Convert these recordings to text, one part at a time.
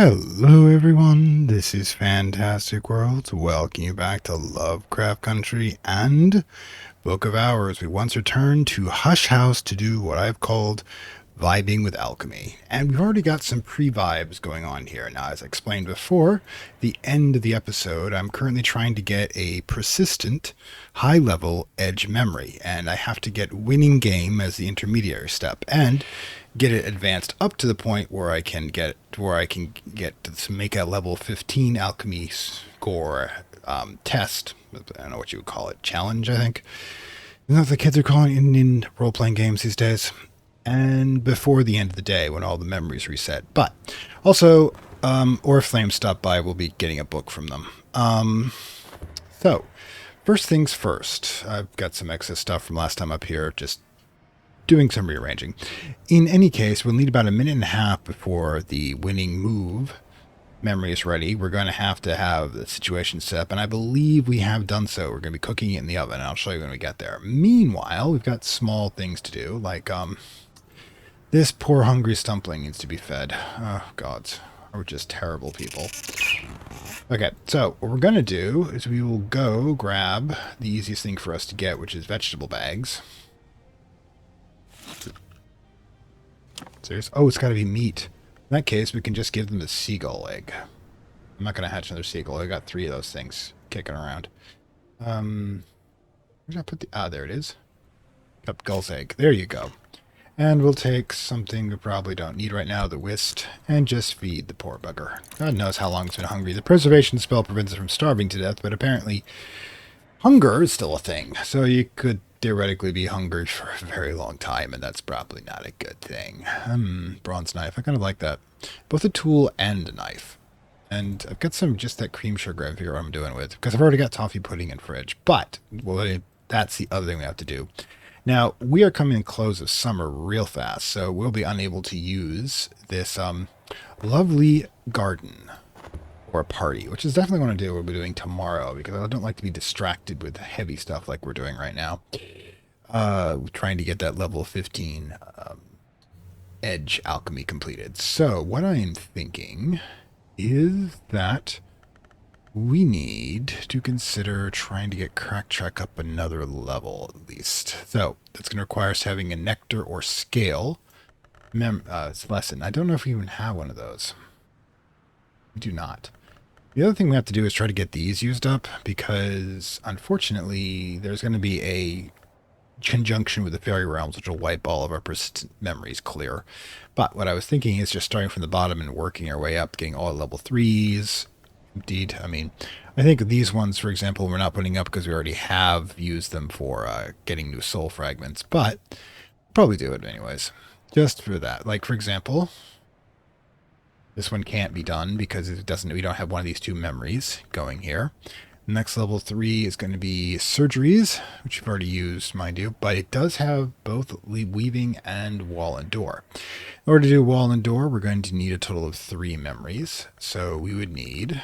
Hello everyone, this is Fantastic Worlds. Welcome you back to Lovecraft Country and Book of Hours. We once returned to Hush House to do what I've called vibing with alchemy. And we've already got some pre-vibes going on here. Now, as I explained before, the end of the episode, I'm currently trying to get a persistent, high-level edge memory. And I have to get winning game as the intermediary step. And get it advanced up to the point where I can get to make a level 15 alchemy score test. I don't know what you would call it. Challenge, I think. Isn't that what the kids are calling it in role-playing games these days? And before the end of the day when all the memories reset. But also, Oriflame stopped by. We'll be getting a book from them. So, first things first. I've got some excess stuff from last time up here, just doing some rearranging. In any case, we'll need about a minute and a half before the winning move memory is ready. We're going to have the situation set up, and I believe we have done so. We're going to be cooking it in the oven, and I'll show you when we get there. Meanwhile, we've got small things to do, like this poor hungry stumpling needs to be fed. Oh, gods. We're just terrible people. Okay, so what we're going to do is we will go grab the easiest thing for us to get, which is vegetable bags. Serious? Oh, it's got to be meat. In that case, we can just give them a seagull egg. I'm not going to hatch another seagull. I got 3 of those things kicking around. Where did I put the... Ah, there it is. Got gull's egg. There you go. And we'll take something we probably don't need right now, the whist, and just feed the poor bugger. God knows how long it's been hungry. The preservation spell prevents it from starving to death, but apparently hunger is still a thing. So you could theoretically be hungry for a very long time, and that's probably not a good thing. Bronze knife. I kind of like that. Both a tool and a knife. And I've got some just that cream sugar I figure what I'm doing with, because I've already got toffee pudding in fridge. But, well, that's the other thing we have to do. Now, we are coming in close of summer real fast, so we'll be unable to use this lovely garden or a party, which is definitely what we'll be doing tomorrow, because I don't like to be distracted with heavy stuff like we're doing right now. Trying to get that level 15 edge alchemy completed. So what I am thinking is that we need to consider trying to get Crack Track up another level at least. So that's going to require us having a nectar or scale lesson. I don't know if we even have one of those. We do not. The other thing we have to do is try to get these used up, because unfortunately there's going to be a conjunction with the fairy realms which will wipe all of our persistent memories clear. But what I was thinking is just starting from the bottom and working our way up, getting all level 3s. Indeed, I mean, I think these ones, for example, we're not putting up because we already have used them for getting new soul fragments, but probably do it anyways, just for that. Like, for example, this one can't be done because we don't have one of these 2 memories going here. The next level 3 is going to be surgeries, which you've already used, mind you, but it does have both weaving and wall and door. In order to do wall and door, we're going to need a total of 3 memories. So we would need...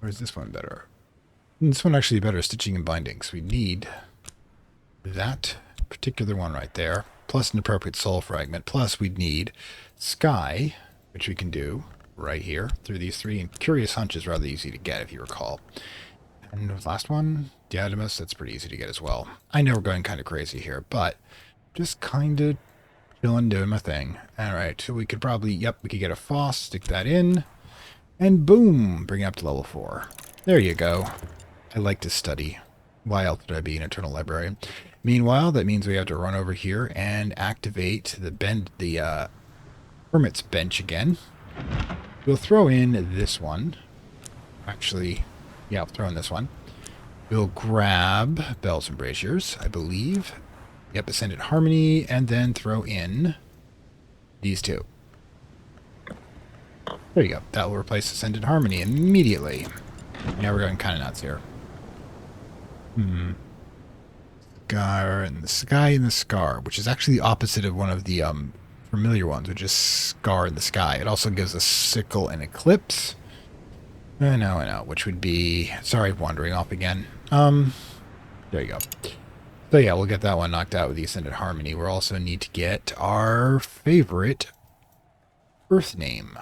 Where's this one better? This one actually better, stitching and bindings. We need that particular one right there, plus an appropriate soul fragment, plus we'd need sky, which we can do right here through these 3, and Curious Hunch is rather easy to get if you recall. And the last one, Diademus, that's pretty easy to get as well. I know we're going kind of crazy here, but just kind of chilling, doing my thing. Alright, so we could probably, we could get a Faux, stick that in, and boom, bring it up to level 4. There you go. I like to study. Why else would I be an eternal librarian? Meanwhile, that means we have to run over here and activate the Hermit's bench again. We'll throw in this one. Actually, yeah, I'll throw in this one. We'll grab Bells and Braziers, I believe. Yep, Ascended Harmony, and then throw in these 2. There you go. That will replace Ascended Harmony immediately. Now we're going kind of nuts here. Scar and the Sky and the Scar, which is actually the opposite of one of the familiar ones, which is Scar in the Sky. It also gives us Sickle and Eclipse. I know, which would be... Sorry, wandering off again. There you go. So yeah, we'll get that one knocked out with the Ascended Harmony. We'll also need to get our favorite Earth name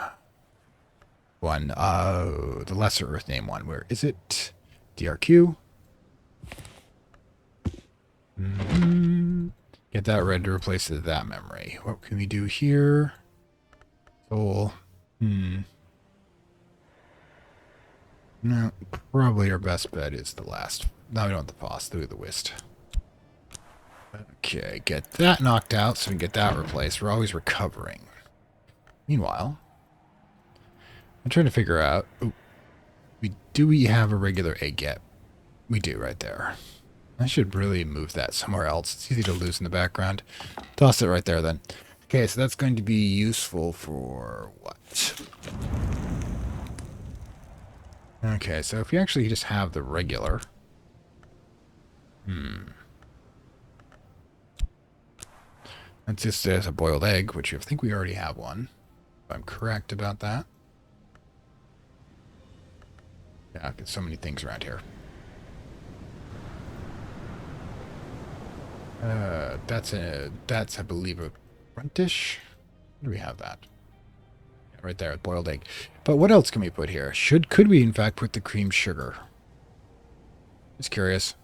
one. The lesser Earth name one. Where is it? DRQ. Get that red to replace that memory. What can we do here? Soul. No, probably our best bet is the last. No, we don't want the Foss. Do the Whist. Okay, get that knocked out so we can get that replaced. We're always recovering. Meanwhile, I'm trying to figure out... Ooh, do we have a regular egg yet? We do right there. I should really move that somewhere else. It's easy to lose in the background. Toss it right there then. Okay, so that's going to be useful for what? Okay, so if we actually just have the regular... That's just as a boiled egg, which I think we already have one. If I'm correct about that. Yeah, I've got so many things around here. That's I believe a front dish. Where do we have that? Yeah, right there, boiled egg. But what else can we put here? Could we in fact put the cream sugar? Just curious.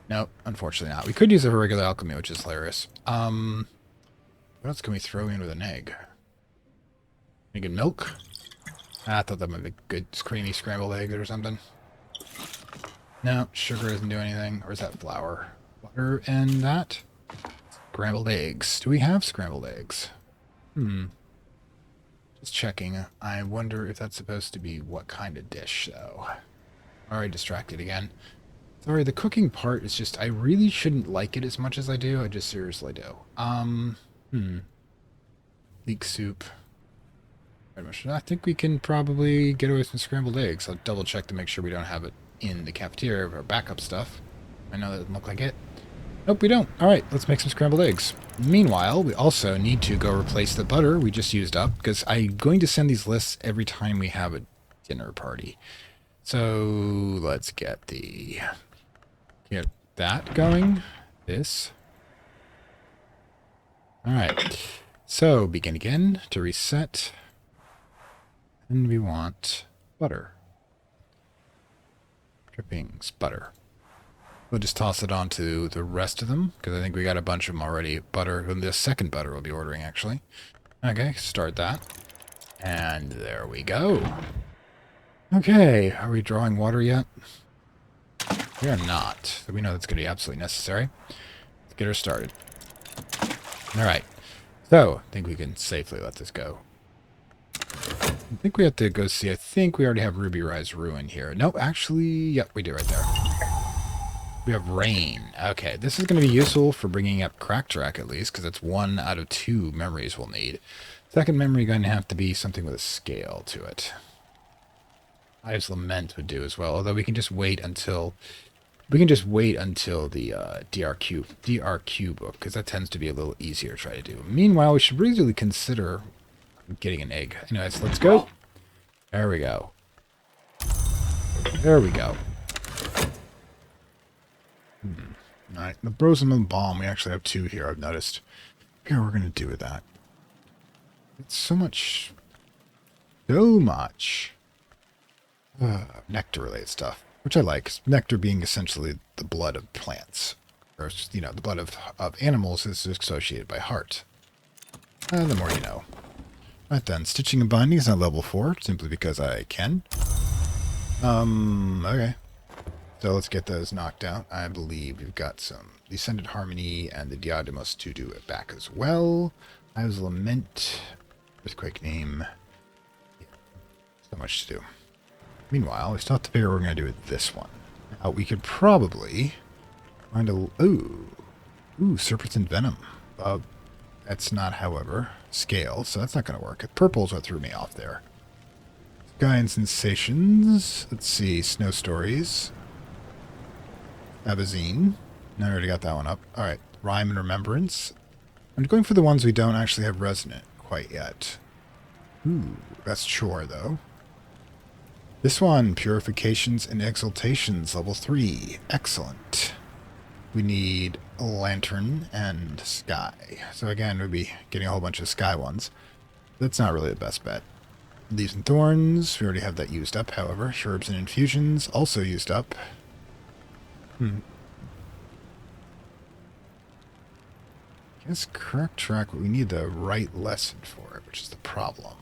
No, unfortunately not. We could use a regular alchemy, which is hilarious. What else can we throw in with an egg? Egg and milk? I thought that might be a good creamy scrambled egg or something. No, sugar doesn't do anything. Or is that flour? Butter and that? Scrambled eggs. Do we have scrambled eggs? Just checking. I wonder if that's supposed to be what kind of dish, though. Already distracted again. Sorry, the cooking part is just... I really shouldn't like it as much as I do. I just seriously do. Leek soup. I think we can probably get away with some scrambled eggs. I'll double check to make sure we don't have it in the cafeteria of our backup stuff. I know that doesn't look like it. Nope, we don't. Alright, let's make some scrambled eggs. Meanwhile, we also need to go replace the butter we just used up, because I'm going to send these lists every time we have a dinner party. So, let's get that going. This. Alright. So, begin again to reset. And we want butter. Drippings, butter. We'll just toss it on to the rest of them, because I think we got a bunch of them already. Butter, the second butter we'll be ordering, actually. Okay, start that. And there we go. Okay, are we drawing water yet? We are not. So we know that's going to be absolutely necessary. Let's get her started. Alright. So, I think we can safely let this go. I think we have to go see. I think we already have Ruby Rise Ruin here. Nope, actually, yep, we do right there. We have Rain. Okay, this is going to be useful for bringing up Crack Track at least, because it's 1 out of 2 memories we'll need. Second memory going to have to be something with a scale to it. Ives Lament would do as well, although we can just wait until the DRQ book, because that tends to be a little easier to try to do. Meanwhile, we should really consider getting an egg. Anyways, let's go. There we go. There we go. Alright, the Brosenman Bomb, we actually have 2 here, I've noticed. Here, we're going to do with that. It's so much nectar-related stuff, which I like. Nectar being essentially the blood of plants. Or, you know, the blood of animals is associated by heart. The more you know. Right then, Stitching and Binding is on level 4, simply because I can. Okay. So let's get those knocked out. I believe we've got some Descended Harmony and the Diademos to do it back as well. Ives Lament, Earthquake Name. Yeah, so much to do. Meanwhile, we still have to figure out what we're going to do with this one. Now, we could probably find a... Ooh, Serpents and Venom. That's not, however, scale, so that's not going to work. Purple's what threw me off there. Sky and Sensations. Let's see, Snow Stories. Abazine. No, I already got that one up. Alright, Rhyme and Remembrance. I'm going for the ones we don't actually have resonant quite yet. Ooh, that's Chore, though. This one, Purifications and Exaltations, level 3. Excellent. we need a lantern and sky. So again, we'd be getting a whole bunch of sky ones. That's not really the best bet. Leaves and thorns, we already have that used up, however. Herbs and infusions, also used up. Guess correct track, but we need the right lesson for it, which is the problem.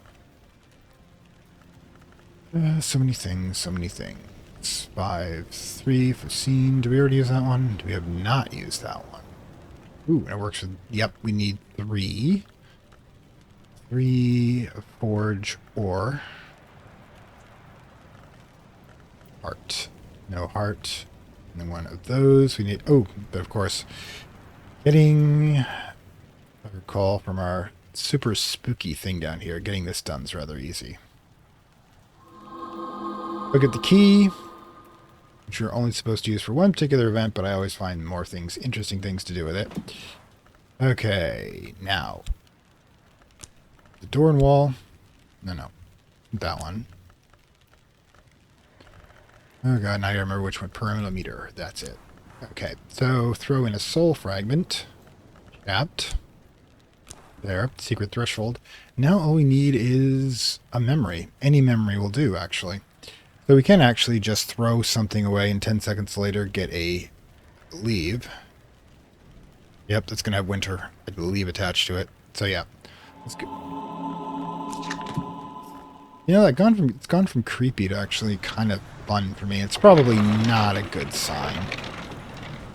So many things, so many things. 5, 3 for scene. Do we already use that one? Do we have not used that one? Ooh, it works with... Yep, we need 3. 3 forge ore. Heart. No heart. And then one of those. We need... Oh, but of course, getting... I recall from our super spooky thing down here, getting this done is rather easy. Look at the key, which you're only supposed to use for one particular event, but I always find more things, interesting things to do with it. Okay, now. The door and wall. No. That one. Oh god, now I remember which one. Perimeter. That's it. Okay, so throw in a soul fragment. Capped. There, secret threshold. Now all we need is a memory. Any memory will do, actually. So we can actually just throw something away and 10 seconds later get a leave. Yep, that's going to have winter, I believe, attached to it. So yeah, that's good. You know, it's gone from creepy to actually kind of fun for me. It's probably not a good sign.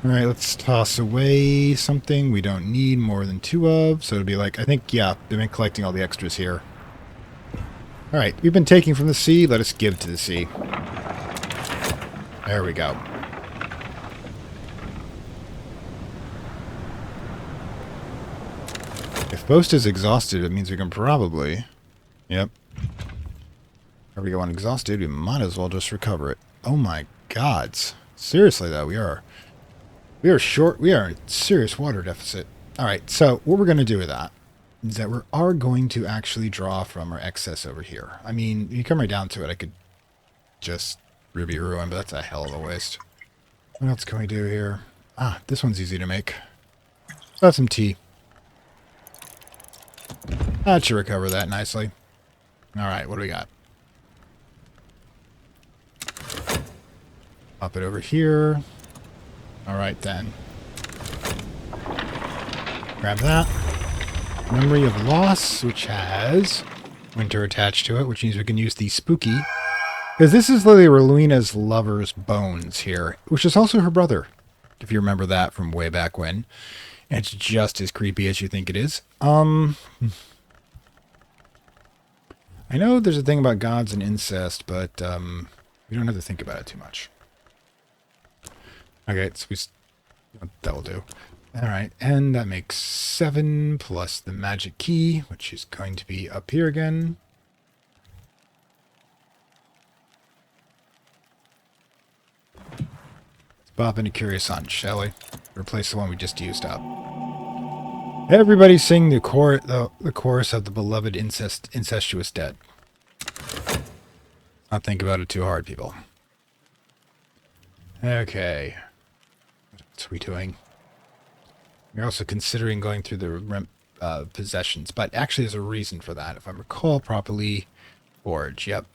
Alright, let's toss away something we don't need more than 2 of. So it'll be like, I think, yeah, they've been collecting all the extras here. Alright, we've been taking from the sea, let us give to the sea. There we go. If Boast is exhausted, it means we can probably... Yep. There we go, unexhausted, we might as well just recover it. Oh my gods. Seriously though, we are short, we are in serious water deficit. Alright, so what we're going to do with that is that we are going to actually draw from our excess over here. I mean, you come right down to it, I could just Ruby Ruin, but that's a hell of a waste. What else can we do here? Ah, this one's easy to make. Got some tea. That should recover that nicely. Alright, what do we got? Pop it over here. Alright then. Grab that. Memory of Loss, which has winter attached to it, which means we can use the spooky. Because this is literally Rowena's lover's bones here, which is also her brother, if you remember that from way back when. And it's just as creepy as you think it is. I know there's a thing about gods and incest, but we don't have to think about it too much. Okay, so that will do. Alright, and that makes 7 plus the magic key, which is going to be up here again. Let's pop into Curia, shall we? Replace the one we just used up. Everybody sing the chorus of the beloved incestuous dead. Not think about it too hard, people. Okay. What are we doing? We're also considering going through the possessions, but actually there's a reason for that. If I recall properly, forge, yep.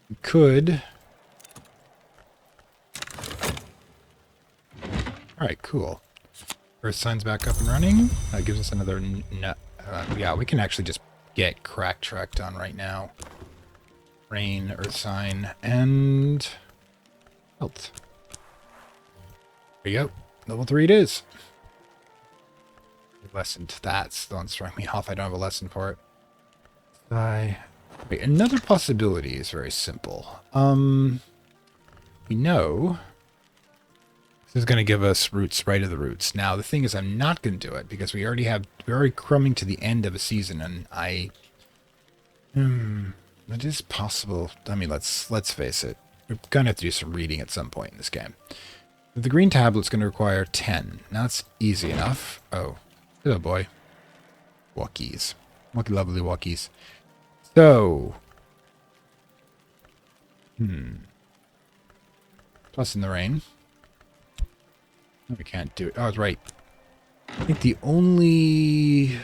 We could... Alright, cool. Earth sign's back up and running. That gives us another... yeah, we can actually just get crack track done right now. Rain, earth sign, and... health. There you go. Level 3 it is. Lesson to that's the one throwing me off. I don't have a lesson for it. Wait, another possibility is very simple. We know this is going to give us roots right of the roots. Now the thing is, I'm not going to do it because we're already coming to the end of a season, and it is possible. I mean, let's face it. We're going to have to do some reading at some point in this game. The green tablet's going to require 10. Now that's easy enough. Oh. Hello, boy. Walkies. What lovely walkies. So. Plus in the rain. We can't do it. Oh, it's right. I think the only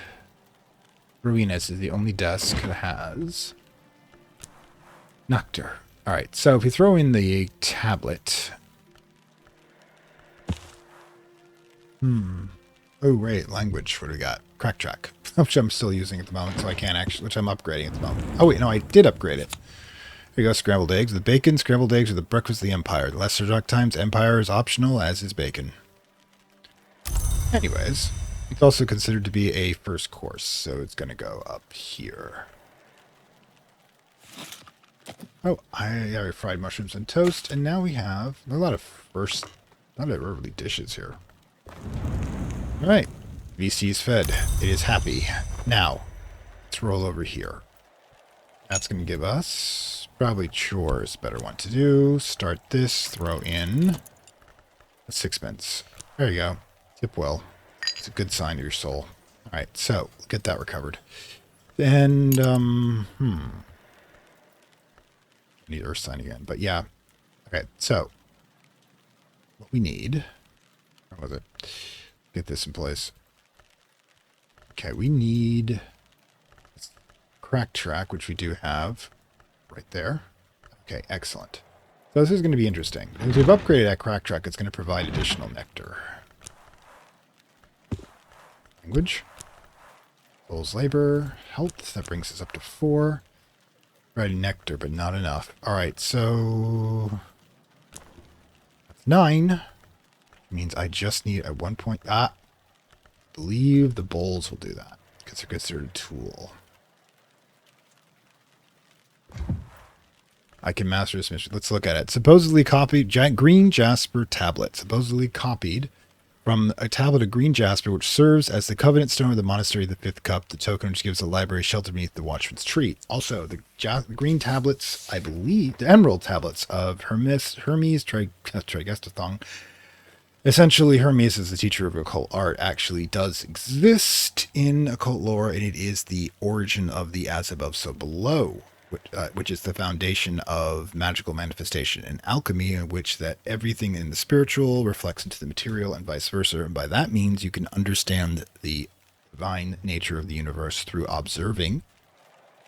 Ruinas is the only desk that has Nectar. Alright, so if we throw in the tablet. Oh, right, language. What do we got? Crack track, which I'm still using at the moment, so I can't actually, which I'm upgrading at the moment. Oh, wait, no, I did upgrade it. Here you go, scrambled eggs. The bacon, scrambled eggs are the breakfast of the Empire. The lesser dark times, Empire is optional, as is bacon. Anyways, it's also considered to be a first course, so it's going to go up here. Oh, I have fried mushrooms and toast, and now we have a lot of early dishes here. All right, VC is fed. It is happy. Now, let's roll over here. That's going to give us probably chores. Better one to do. Start this. Throw in a sixpence. There you go. Tip well. It's a good sign of your soul. All right, so get that recovered. And need earth sign again, but yeah. Okay, so what we need. Where was it? Get this in place. Okay, we need crack track, which we do have right there. Okay, excellent. So this is going to be interesting. As we've upgraded that crack track, it's going to provide additional nectar. Language. Soul's labor. Health. That brings us up to 4. Providing nectar, but not enough. Alright, so 9. Means I just need at 1 point. I believe the bowls will do that because they're considered a tool. I can master this mission. Let's look at it. Supposedly copied green jasper tablet. Supposedly copied from a tablet of green jasper, which serves as the covenant stone of the monastery of the Fifth Cup, the token which gives the library shelter beneath the watchman's tree. Also, the green tablets, I believe, the emerald tablets of Hermes Trismegistonthon. Essentially, Hermes, as the teacher of occult art, actually does exist in occult lore, and it is the origin of the as above, so below, which is the foundation of magical manifestation and alchemy, in which that everything in the spiritual reflects into the material and vice versa. And by that means, you can understand the divine nature of the universe through observing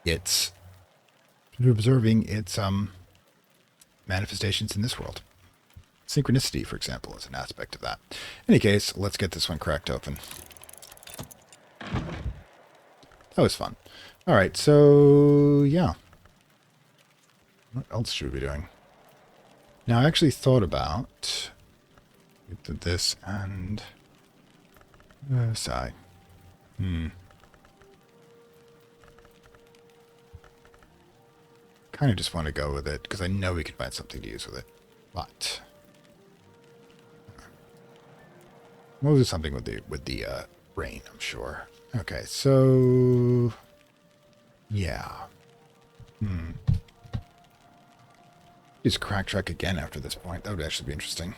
its manifestations in this world. Synchronicity, for example, is an aspect of that. In any case, let's get this one cracked open. That was fun. All right, so yeah. What else should we be doing? Now, I actually thought about this and sigh. Kind of just want to go with it because I know we can find something to use with it, but. We'll do something with the rain, I'm sure. Okay, so yeah. Use crack track again after this point. That would actually be interesting.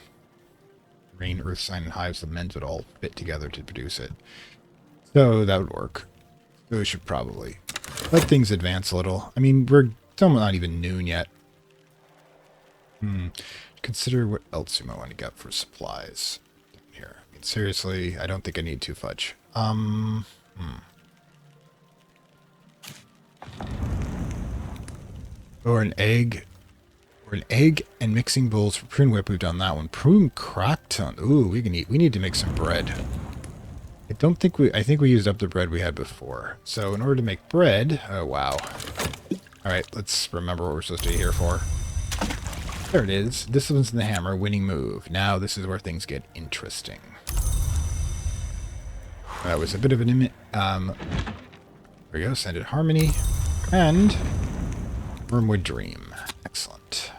Rain, earth sign, and hives, the mends would all fit together to produce it. So that would work. So we should probably let things advance a little. I mean, we're still not even noon yet. Consider what else you might want to get for supplies. Here. I mean, seriously, I don't think I need 2 fudge. Or an egg. Or an egg and mixing bowls for prune whip. We've done that one. Prune crackton. Ooh, we can eat. We need to make some bread. I think we used up the bread we had before. So in order to make bread, oh wow. All right, let's remember what we're supposed to be here for. There it is. Disciplines in the hammer, winning move. Now this is where things get interesting. That was a bit of an there we go, Scented Harmony. And Wormwood Dream. Excellent.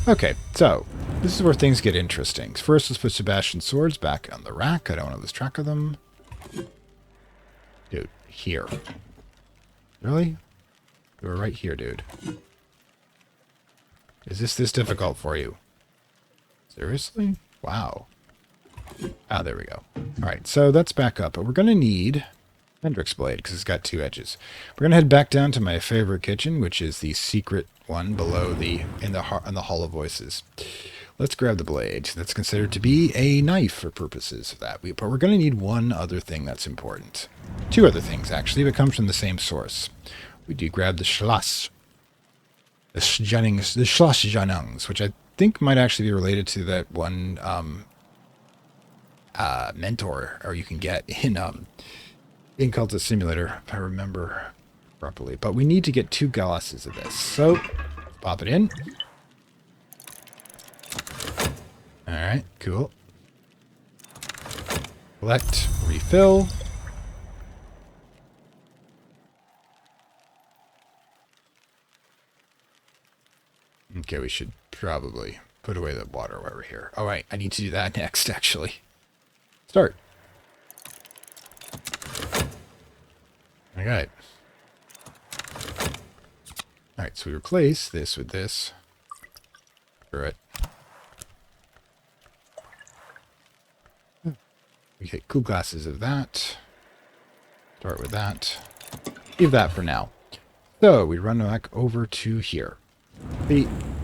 Okay, so this is where things get interesting. First, let's put Sebastian's swords back on the rack. I don't want to lose track of them. Dude, here. Really? You were right here, dude. Is this difficult for you? Seriously? Wow. Ah, there we go. All right, so that's back up. But we're going to need Hendrix blade because it's got 2 edges. We're going to head back down to my favorite kitchen, which is the secret one below in the Hall of Voices. Let's grab the blade. That's considered to be a knife for purposes of that. But we're going to need one other thing that's important. Two other things, actually, that comes from the same source. We do grab the Schloss. The Schlossjannungs, which I think might actually be related to that one mentor, or you can get in Cultist Simulator, if I remember properly. But we need to get 2 glasses of this. So, pop it in. Alright, cool. Collect, refill. Okay, we should probably put away the water while we're here. All right, I need to do that next, actually. Start. Okay. All right, so we replace this with this. Screw it. We get cool glasses of that. Start with that. Leave that for now. So we run back over to here.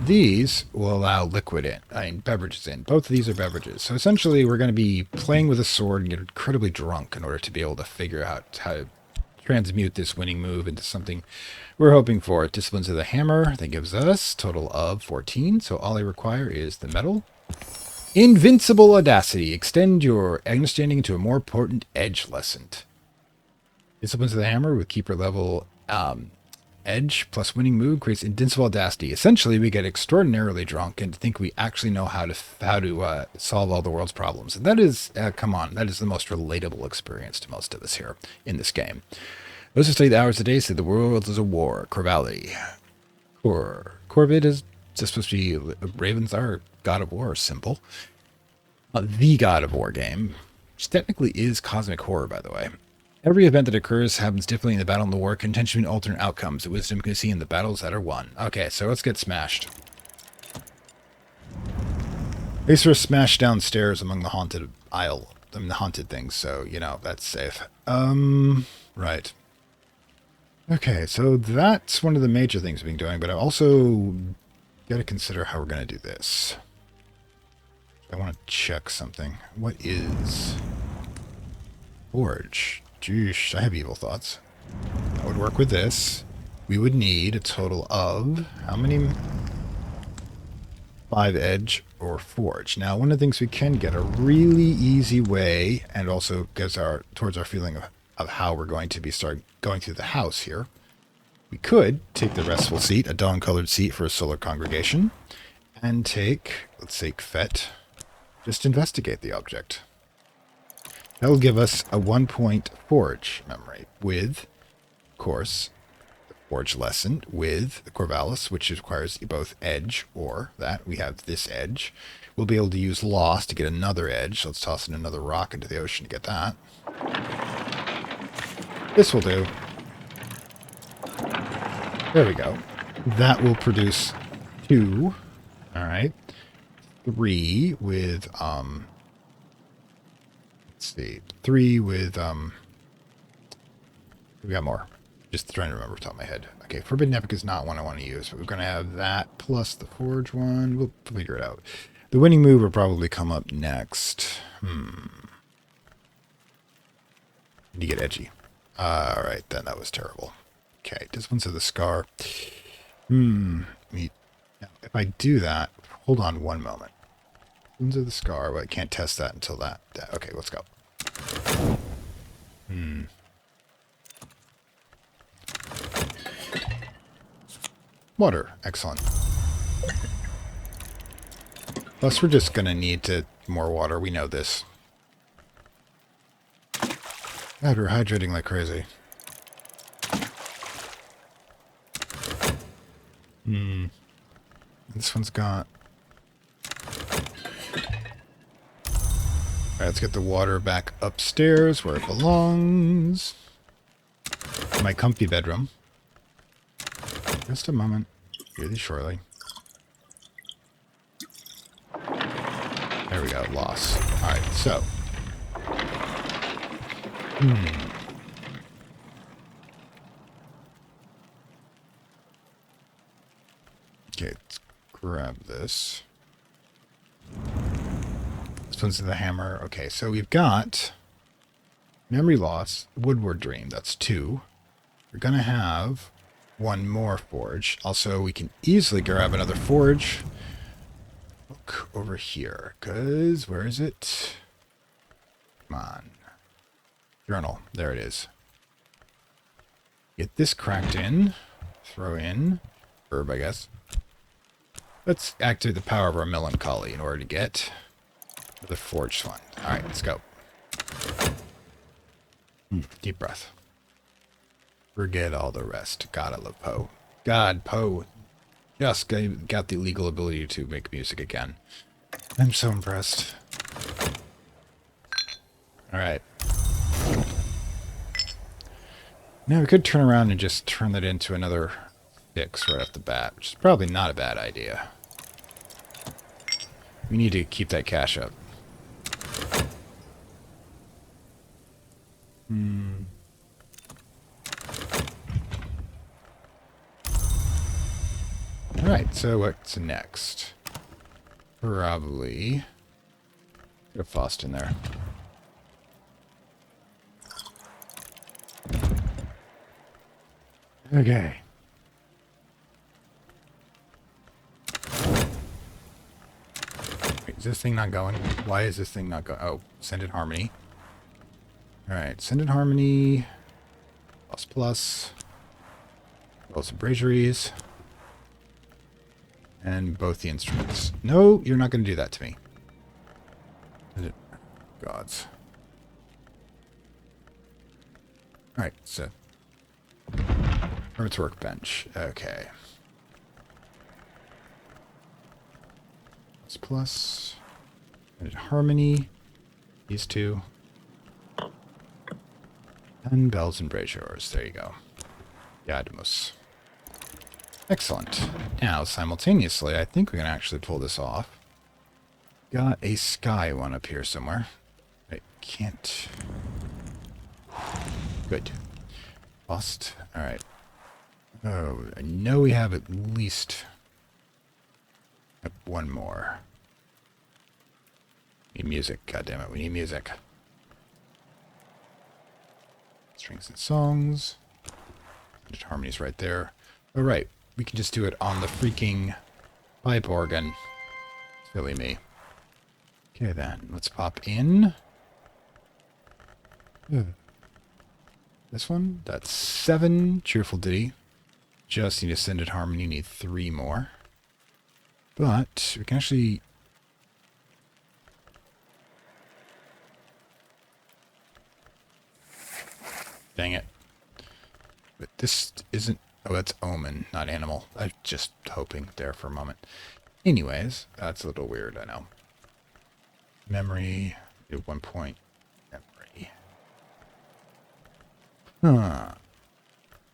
These will allow liquid in, beverages in. Both of these are beverages. So essentially we're going to be playing with a sword and get incredibly drunk in order to be able to figure out how to transmute this winning move into something we're hoping for. Disciplines of the hammer, that gives us a total of 14. So all I require is the metal. Invincible audacity. Extend your understanding into a more potent edge lesson. Disciplines of the hammer with keeper level edge plus winning move creates invincible audacity. Essentially, we get extraordinarily drunk and think we actually know how to solve all the world's problems. And that is, come on, that is the most relatable experience to most of us here in this game. Those who study the hours a day say the world is a war. Corvalli. Corvid is just supposed to be Ravens are God of War. Simple. The God of War game, which technically is cosmic horror, by the way. Every event that occurs happens differently in the battle and the war, contention and alternate outcomes. The wisdom can see in the battles that are won. Okay, so let's get smashed. They sort of smashed downstairs among the haunted aisle, the haunted things, so, you know, that's safe. Right. Okay, so that's one of the major things we've been doing, but I also got to consider how we're going to do this. I want to check something. What is forge? Jeez, I have evil thoughts. That would work with this. We would need a total of how many? 5 edge or forge. Now, one of the things we can get a really easy way, and also gives towards our feeling of how we're going to be going through the house here. We could take the restful seat, a dawn-colored seat for a solar congregation, and take, let's say, Kvet. Just investigate the object. That'll give us a 1-point forge memory with, of course, the forge lesson with the Corvallis, which requires both edge or that. We have this edge. We'll be able to use loss to get another edge. Let's toss in another rock into the ocean to get that. This will do. There we go. That will produce 2. All right. 3 with, let's see, 3 with, we got more. Just trying to remember off the top of my head. Okay, Forbidden Epic is not one I want to use, but we're going to have that plus the Forge one. We'll figure it out. The winning move will probably come up next. Need to get edgy. Alright, then that was terrible. Okay, Disciplines of the Scar. If I do that, hold on one moment. Disciplines of the Scar, but I can't test that until that. Okay, let's go. Water, excellent. Plus, we're just gonna need more water. We know this. God, we're hydrating like crazy. This one's got... Alright, let's get the water back upstairs where it belongs. My comfy bedroom. Just a moment. Really shortly. There we go, loss. Alright, so. Okay, let's grab this. This one's the hammer. Okay, so we've got memory loss, woodward dream. That's 2. We're going to have 1 more forge. Also, we can easily grab another forge. Look over here, because where is it? Come on. Journal. There it is. Get this cracked in. Throw in herb, I guess. Let's activate the power of our melancholy in order to get the forged one. Alright, let's go. Deep breath. Forget all the rest. God, I love Poe. God, Poe. Just got the legal ability to make music again. I'm so impressed. Alright. Now we could turn around and just turn that into another 6 right off the bat, which is probably not a bad idea. We need to keep that cash up. Alright, so what's next? Probably get a Faust in there. Okay. Wait, is this thing not going? Why is this thing not going? Oh, send in harmony. Alright, send in harmony. Plus. Both some braziers. And both the instruments. No, you're not going to do that to me. Gods. Alright, so. Hermit's workbench. Okay. Plus. And harmony. These two. And bells and braziers. There you go. Yadmus. Excellent. Now, simultaneously, I think we can actually pull this off. Got a sky one up here somewhere. I can't. Good. Bust. Alright. Oh, I know we have at least 1 more. We need music. God damn it, we need music. Strings and songs. Harmony's right there. All right. We can just do it on the freaking pipe organ. Silly me. Okay, then. Let's pop in. This one. That's 7. Cheerful ditty. Just need ascended harmony. Need 3 more. But we can actually... Dang it. But this isn't... Oh, that's omen, not animal. I was just hoping there for a moment. Anyways, that's a little weird, I know. Memory. At 1 point. Memory. Huh.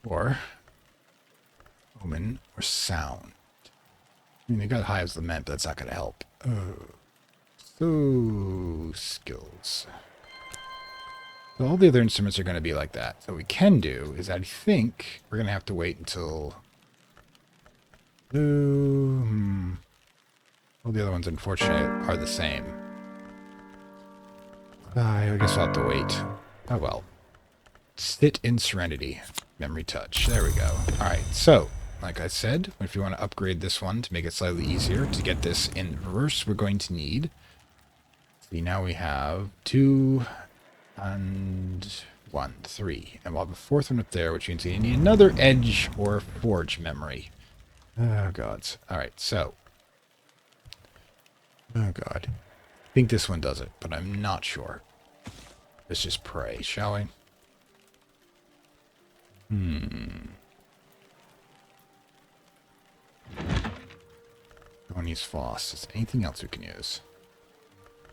Or... Omen or sound. I mean, they got Hive's Lament, but that's not going to help. Oh. So... skills. So all the other instruments are going to be like that. So what we can do is I think we're going to have to wait until... All the other ones, unfortunately, are the same. I guess I'll have to wait. Oh well. Sit in Serenity. Memory touch. There we go. Alright, so, like I said, if you want to upgrade this one to make it slightly easier to get this in reverse, we're going to need... See, now we have 2... and 1, 3. And we'll have a 4th one up there, which means we need another edge or forge memory. Oh, gods. Alright, so. Oh, God. I think this one does it, but I'm not sure. Let's just pray, shall we? Don't use Faux. Is there anything else we can use?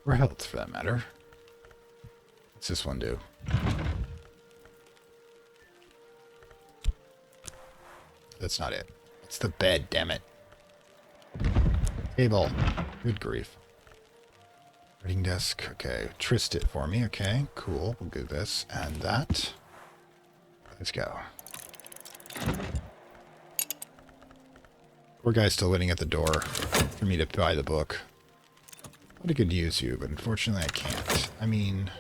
Or health, for that matter. What's this one do? That's not it. It's the bed, damn it. Table. Good grief. Writing desk. Okay. Trist it for me. Okay. Cool. We'll do this and that. Let's go. Poor guy's still waiting at the door for me to buy the book. I could use you, but unfortunately I can't. I mean,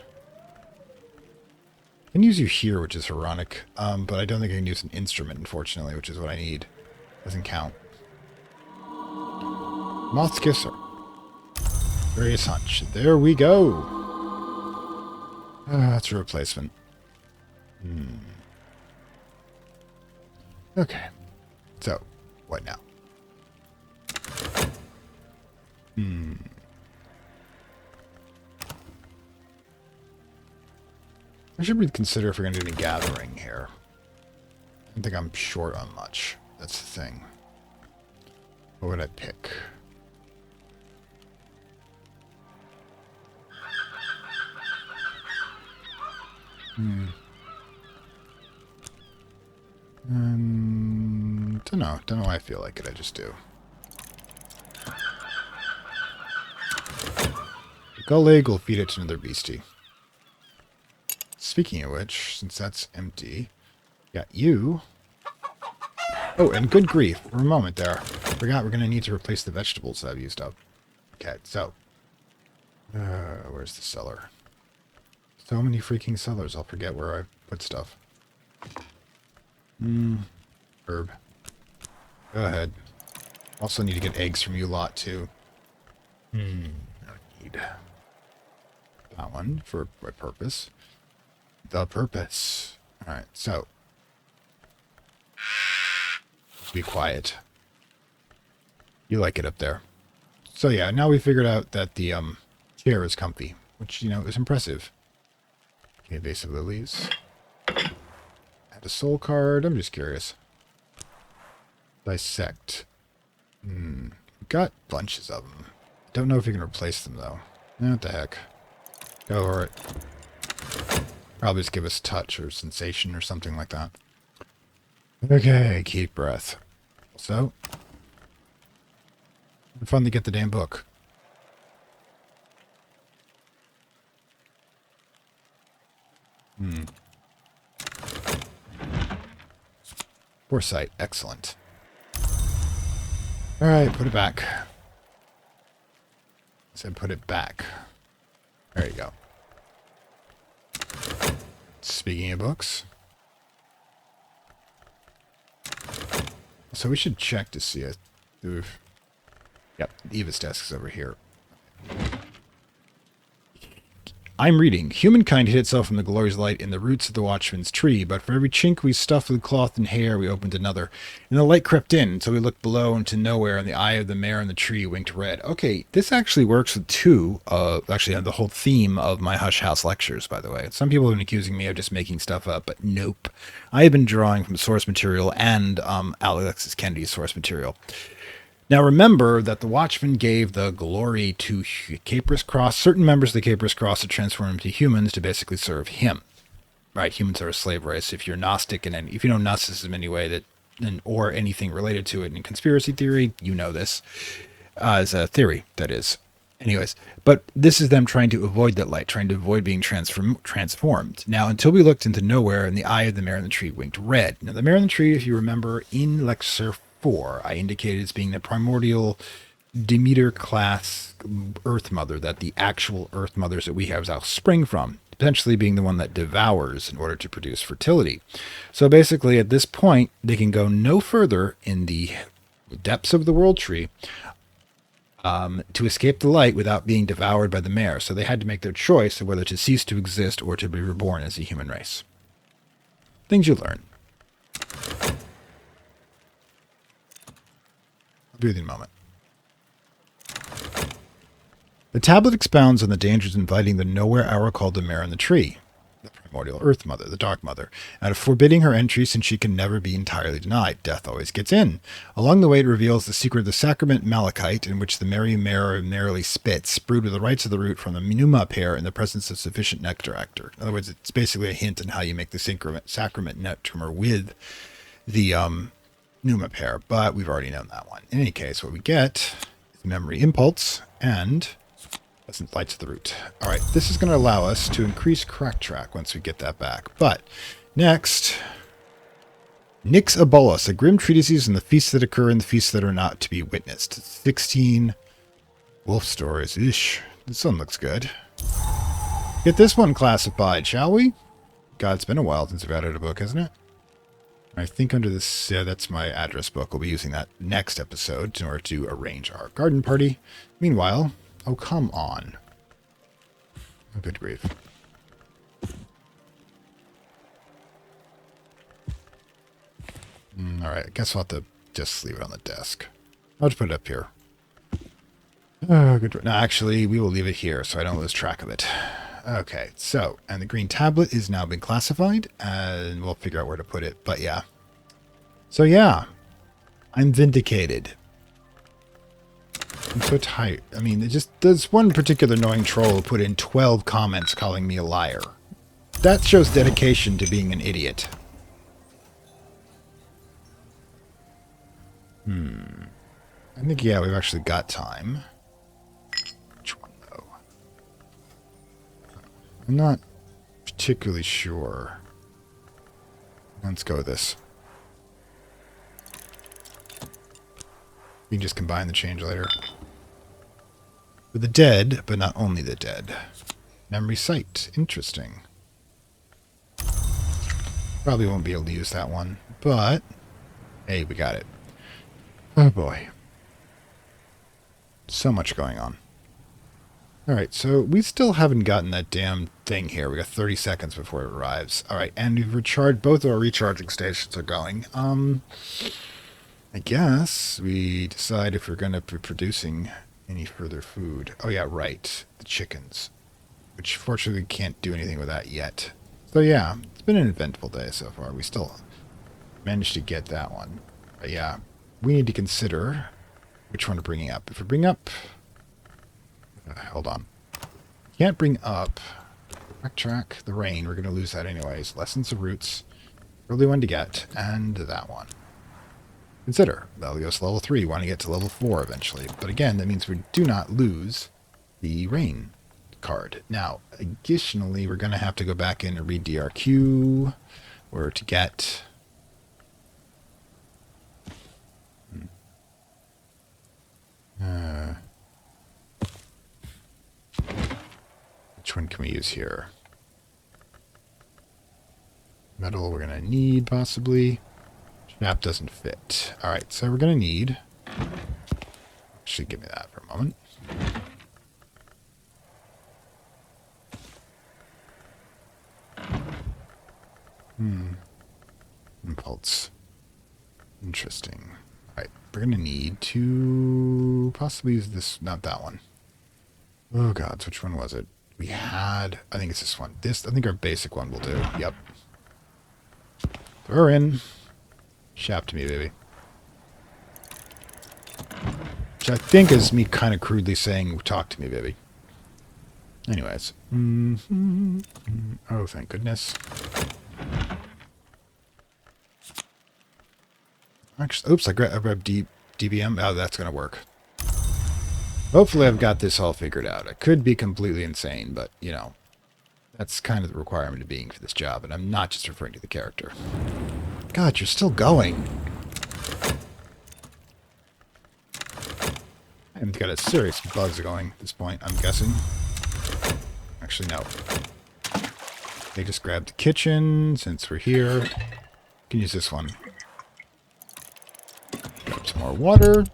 I can use you here, which is ironic, but I don't think I can use an instrument, unfortunately, which is what I need. Doesn't count. Moth's Kisser. Various hunch. There we go. That's a replacement. Okay. So, what now? I should reconsider if we're going to do any gathering here. I don't think I'm short on much. That's the thing. What would I pick? Don't know. Don't know why I feel like it. I just do. Gull egg will feed it to another beastie. Speaking of which, since that's empty, got you. Oh, and good grief. For a moment there. Forgot we're going to need to replace the vegetables that I've used up. Okay, so. Where's the cellar? So many freaking cellars. I'll forget where I put stuff. Herb. Go ahead. Also need to get eggs from you lot, too. I need that one for my purpose. The purpose. Alright, so. Be quiet. You like it up there. So yeah, now we figured out that the chair is comfy, which, you know, is impressive. Okay, vase of lilies. Add a soul card. I'm just curious. Dissect. Got bunches of them. Don't know if you can replace them, though. What the heck. Go for it. Probably just give us touch or sensation or something like that. Okay, keep breath. So, fun to get the damn book. Foresight, excellent. Alright, put it back. I said put it back. There you go. Speaking of books. So we should check to see it. Yep, Eva's desk is over here. I'm reading. Humankind hid itself from the glorious light in the roots of the watchman's tree, but for every chink we stuffed with cloth and hair, we opened another. And the light crept in, until we looked below into nowhere, and the eye of the mare in the tree winked red. Okay, this actually works with actually the whole theme of my Hush House lectures, by the way. Some people have been accusing me of just making stuff up, but nope. I have been drawing from source material and Alexis Kennedy's source material. Now remember that the Watchman gave the glory to Caprous Cross, certain members of the Caprous Cross to transform into humans to basically serve him. Right, humans are a slave race. If you're Gnostic and if you know Gnosticism anyway, or anything related to it in conspiracy theory, you know this as a theory, that is. Anyways, but this is them trying to avoid that light, trying to avoid being transformed. Now, until we looked into nowhere, and the eye of the mare in the tree winked red. Now, the mare in the tree, if you remember, in Lecture 4, I indicated as being the primordial Demeter class Earth Mother, that the actual Earth Mothers that we have now spring from, potentially being the one that devours in order to produce fertility. So basically, at this point, they can go no further in the depths of the world tree to escape the light without being devoured by the mare. So they had to make their choice of whether to cease to exist or to be reborn as a human race. Things you learn. I'll be with you in a moment. The tablet expounds on the dangers inviting the nowhere hour called the mare in the tree, the primordial Earth Mother, the Dark Mother, and of forbidding her entry since she can never be entirely denied. Death always gets in. Along the way, it reveals the secret of the sacrament malachite, in which the merry mare merrily spits, brewed with the rights of the root from the pneuma pear in the presence of sufficient nectar. In other words, it's basically a hint on how you make the sacrament nectar with the pneuma pear, but we've already known that one. In any case, what we get is memory impulse and lights of the root. All right, this is going to allow us to increase crack track once we get that back. But next, Nix Abolus, a grim treatise on the feasts that occur and the feasts that are not to be witnessed. 16 Wolf stories. Ish. This one looks good. Get this one classified, shall we? God, it's been a while since we've added a book, hasn't it? I think under this, yeah, that's my address book. We'll be using that next episode in order to arrange our garden party. Meanwhile, oh, come on. Oh, good grief. All right, I guess I'll have to just leave it on the desk. I'll just put it up here. Oh, good. No, actually, we will leave it here so I don't lose track of it. Okay, so, and the green tablet is now been classified, and we'll figure out where to put it, but yeah. So yeah, I'm vindicated. I'm so tired. I mean, there's one particular annoying troll who put in 12 comments calling me a liar. That shows dedication to being an idiot. I think, yeah, we've actually got time. Which one, though? I'm not particularly sure. Let's go with this. We can just combine the change later. With the dead, but not only the dead. Memory site. Interesting. Probably won't be able to use that one, but hey, we got it. Oh boy. So much going on. Alright, so we still haven't gotten that damn thing here. We got 30 seconds before it arrives. Alright, and we've recharged, both of our recharging stations are going. I guess we decide if we're going to be producing any further food. Oh yeah, right. The chickens. Which fortunately we can't do anything with that yet. So yeah, it's been an eventful day so far. We still managed to get that one. But yeah, we need to consider which one to bring up. If we bring up... hold on. Can't bring up... Backtrack the rain. We're going to lose that anyways. Lessons of roots. Early one to get. And that one. Consider. That'll go to level 3. We want to get to level 4 eventually. But again, that means we do not lose the rain card. Now, additionally, we're going to have to go back in and read DRQ. Or to get... which one can we use here? Metal we're going to need, possibly. Map doesn't fit. Alright, so we're going to need... Actually, give me that for a moment. Impulse. Interesting. Alright, we're going to need to possibly use this, not that one. Oh gods, which one was it? We had, I think it's this one. This, I think our basic one will do. Yep. Throw her in. Shap to me, baby. Which I think is me kind of crudely saying, talk to me, baby. Anyways. Oh, thank goodness. Actually, oops, I grabbed DBM. Oh, that's going to work. Hopefully I've got this all figured out. I could be completely insane, but, you know, that's kind of the requirement of being for this job, and I'm not just referring to the character. God, you're still going. I've got a serious buzz going at this point, I'm guessing. Actually, no. They just grabbed the kitchen, since we're here. Can use this one. Grab some more water.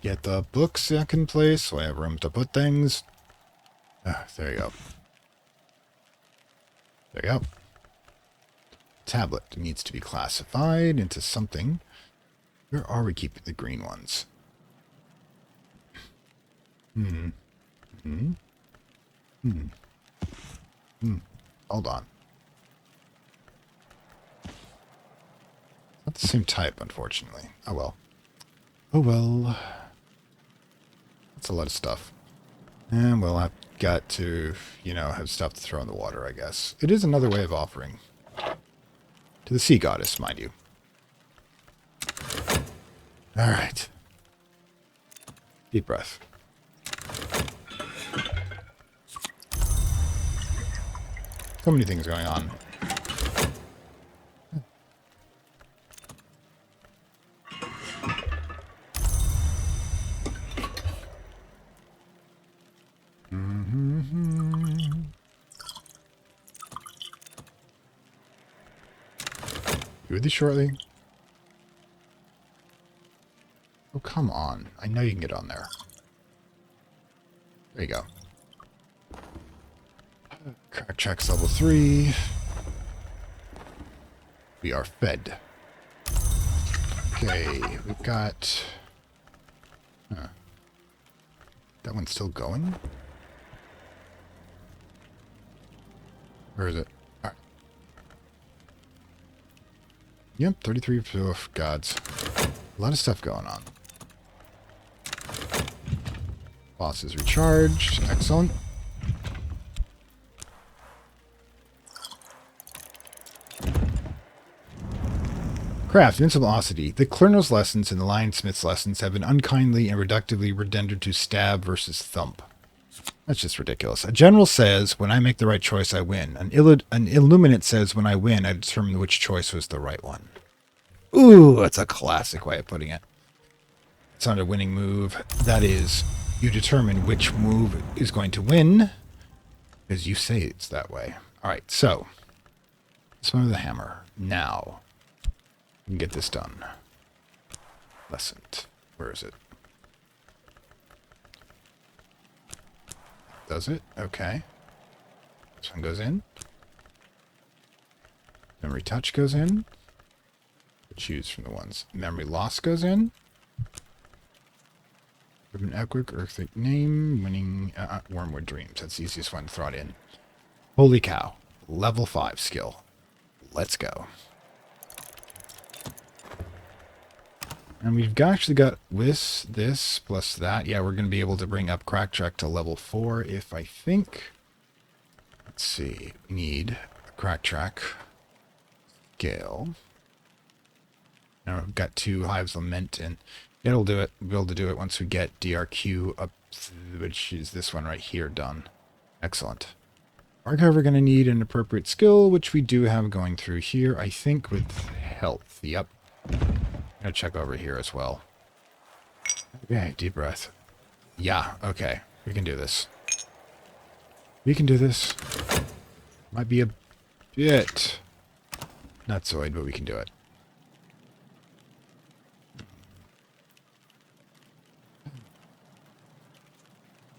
Get the books back in place so I have room to put things. There you go. There you go. Tablet needs to be classified into something. Where are we keeping the green ones? Hold on. Not the same type, unfortunately. Oh well. Oh well. That's a lot of stuff. And well, I've got to, you know, have stuff to throw in the water, I guess. It is another way of offering. To the sea goddess, mind you. Alright. Deep breath. So many things going on. Do this shortly. Oh, come on. I know you can get on there. There you go. Crack checks level 3. We are fed. Okay, we've got... Huh. That one's still going? Where is it? Alright. Yep, 33. Oh, gods. A lot of stuff going on. Boss is recharged. Excellent. Craft, Invincibility. The Clerno's lessons and the Lionsmith's lessons have been unkindly and reductively rendered to stab versus thump. That's just ridiculous. A general says, when I make the right choice, I win. An illuminate says, when I win, I determine which choice was the right one. Ooh, that's a classic way of putting it. It's not a winning move. That is, you determine which move is going to win, because you say it's that way. All right, so let's move the hammer. Now, we can get this done. Lessened. Where is it? Does it? Okay. This one goes in. Memory touch goes in. Choose from the ones. Memory loss goes in. Urban Equic, Earthquake Name, Winning, Wormwood Dreams. That's the easiest one to throw it in. Holy cow. Level 5 skill. Let's go. And we've actually got this plus that. Yeah, we're going to be able to bring up Crack Check to level 4 if I think... Let's see. We need a Crack Check scale. Now we've got 2 Hives Lament, and it'll do it. We'll be able to do it once we get DRQ up, which is this one right here, done. Excellent. Archive, we're going to need an appropriate skill, which we do have going through here, I think, with health. Yep. I'm going to check over here as well. Okay, deep breath. Yeah, okay. We can do this. We can do this. Might be a bit nutsoid, but we can do it.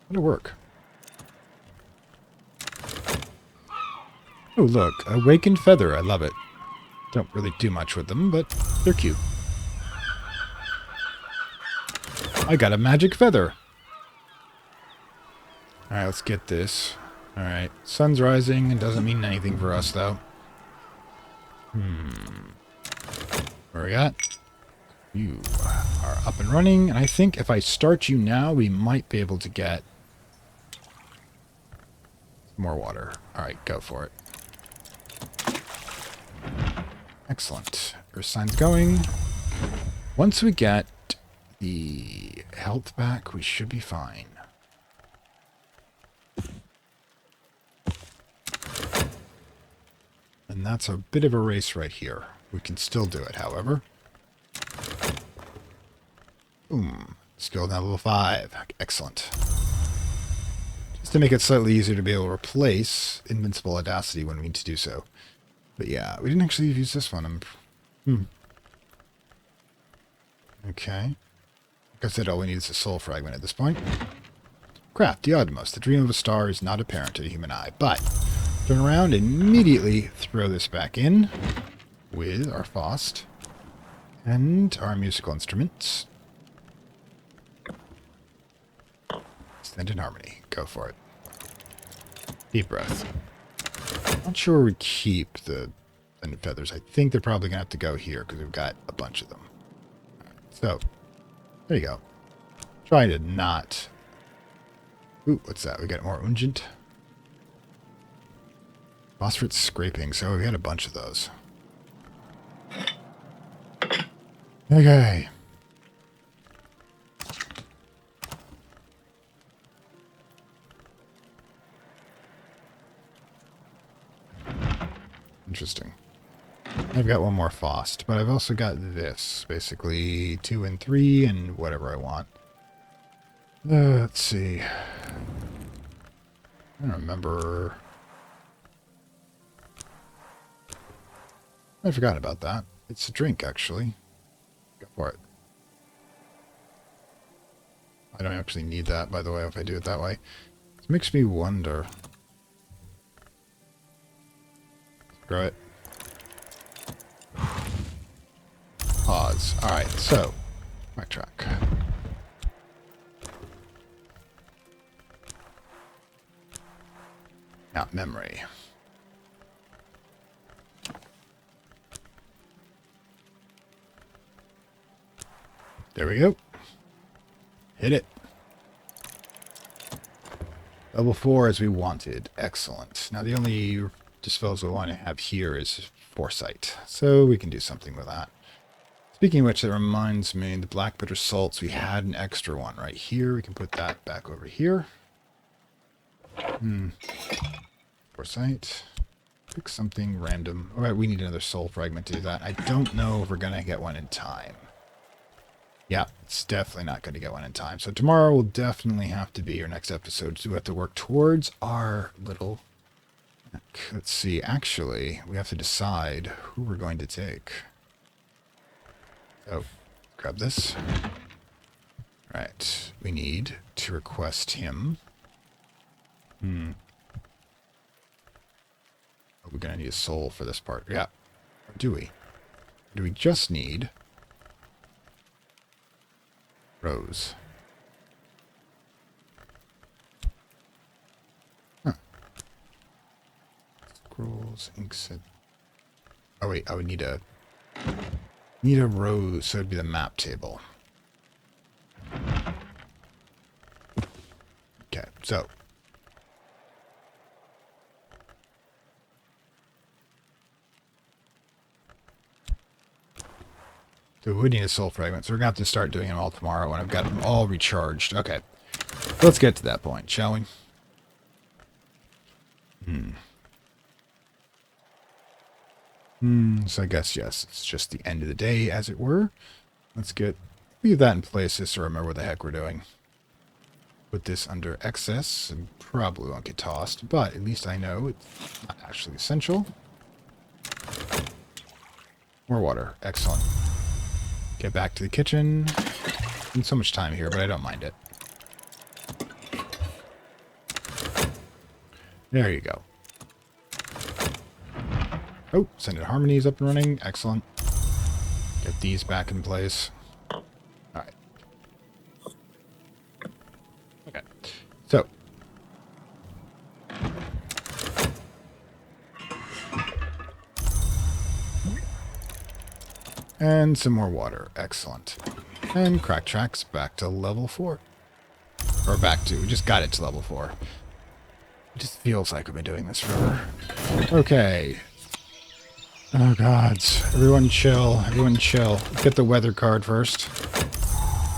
It'll work. Oh, look. Awakened Feather. I love it. Don't really do much with them, but they're cute. I got a magic feather. Alright, let's get this. Alright. Sun's rising. It doesn't mean anything for us, though. What we got? You are up and running, and I think if I start you now, we might be able to get more water. Alright, go for it. Excellent. Earth sign's going. Once we get the health back, we should be fine. And that's a bit of a race right here. We can still do it, however. Boom. Skill now level 5. Excellent. Just to make it slightly easier to be able to replace Invincible Audacity when we need to do so. But yeah, we didn't actually use this one. Okay. Like I said, all we need is a soul fragment at this point. Craft, the Diademos. The dream of a star is not apparent to the human eye, but turn around and immediately throw this back in with our Faust and our musical instruments. Stand in harmony. Go for it. Deep breath. Not sure we keep the feathers. I think they're probably going to have to go here because we've got a bunch of them. So, there you go. Try to not... Ooh, what's that? We got more ungent. Phosphorus scraping. So we had a bunch of those. Okay. Interesting. I've got one more Faust, but I've also got this. Basically 2 and 3 and whatever I want. Let's see. I don't remember. I forgot about that. It's a drink, actually. Go for it. I don't actually need that, by the way, if I do it that way. It makes me wonder. Screw it. Pause. Alright, so, backtrack. Now, memory. There we go. Hit it. Level 4 as we wanted. Excellent. Now, the only disposal we want to have here is foresight. So we can do something with that. Speaking of which, that reminds me, the black bitter salts, we had an extra one right here. We can put that back over here. Foresight. Pick something random. All right, we need another soul fragment to do that. I don't know if we're going to get one in time. Yeah, it's definitely not going to get one in time. So tomorrow will definitely have to be our next episode. So we have to work towards our little... Let's see. Actually, we have to decide who we're going to take. So, grab this. Right. We need to request him. Are we going to need a soul for this part? Yeah. Or do we? Do we just need... Rose. Huh. Scrolls, inkset. Oh wait, I would need a rose, so it'd be the map table. Okay, so we would need a soul fragment, so we're gonna have to start doing them all tomorrow when I've got them all recharged. Okay, let's get to that point, shall we? So I guess, yes, it's just the end of the day, as it were. Let's leave that in place just to remember what the heck we're doing. Put this under excess, and probably won't get tossed, but at least I know it's not actually essential. More water, excellent. Get back to the kitchen. Spend so much time here, but I don't mind it. There you go. Oh, Sended Harmony's up and running. Excellent. Get these back in place. Alright. Okay. So. And some more water. Excellent. And Crack Tracks back to level 4. Or back to, we just got it to level 4. It just feels like we've been doing this forever. Okay. Oh, gods. Everyone chill. Everyone chill. Let's get the weather card first.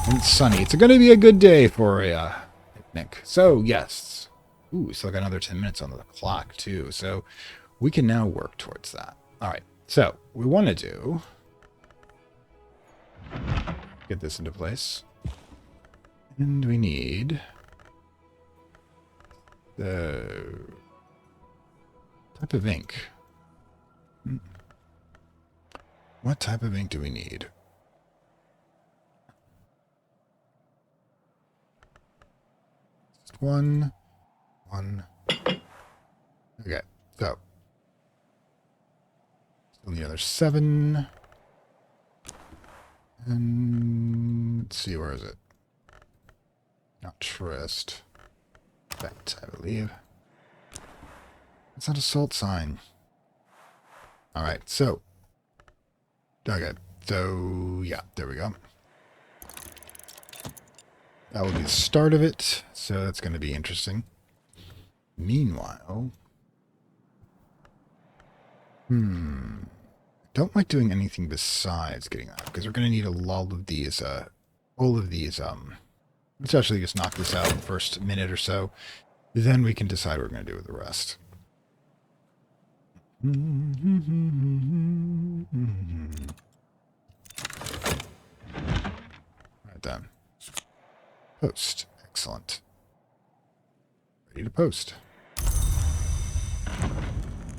And it's sunny. It's going to be a good day for a picnic. So, yes. Ooh, we still got another 10 minutes on the clock, too. So, we can now work towards that. All right. So, we want to do... Get this into place. And we need... the... type of ink. What type of ink do we need? Just one. Okay, so. Still need another 7. And let's see, where is it? Not Trist. That, I believe. It's not a salt sign. Alright, so. Okay, so, yeah, there we go. That will be the start of it, so that's going to be interesting. Meanwhile... don't like doing anything besides getting that, because we're going to need all of these, let's actually just knock this out in the first minute or so. Then we can decide what we're going to do with the rest. Right then. Post. Excellent. Ready to post.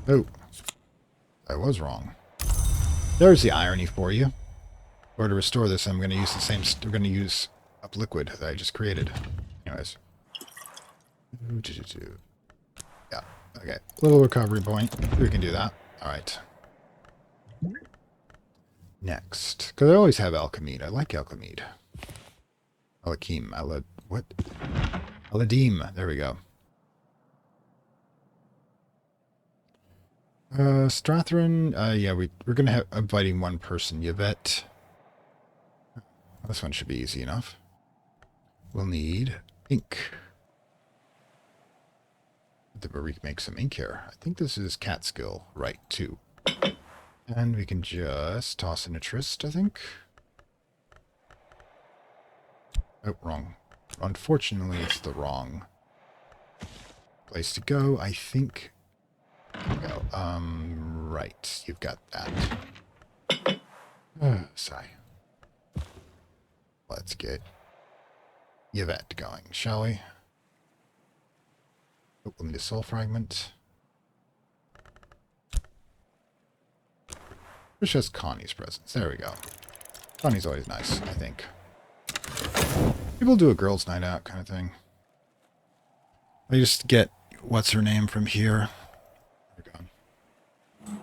Oh. I was wrong. There's the irony for you. Or to restore this, I'm going to use the same... We're going to use up liquid that I just created. Anyways. Yeah. Okay. Little recovery point. We can do that. Alright. Next. Because I always have alchemide. I like alchemide. Alachim. What? Aladim. There we go. Stratherin. Yeah, we're going to have inviting one person. Yvette. This one should be easy enough. We'll need ink. We can make some ink here. I think this is Catskill, right, too. And we can just toss in a tryst, I think. Oh, wrong. Unfortunately, it's the wrong place to go. I think... There we go. Right. You've got that. Sigh. Let's get Yvette going, shall we? Oh, we'll need a soul fragment. Which has Connie's presence. There we go. Connie's always nice, I think. People do a girls' night out kind of thing. I just get what's her name from here. There we go.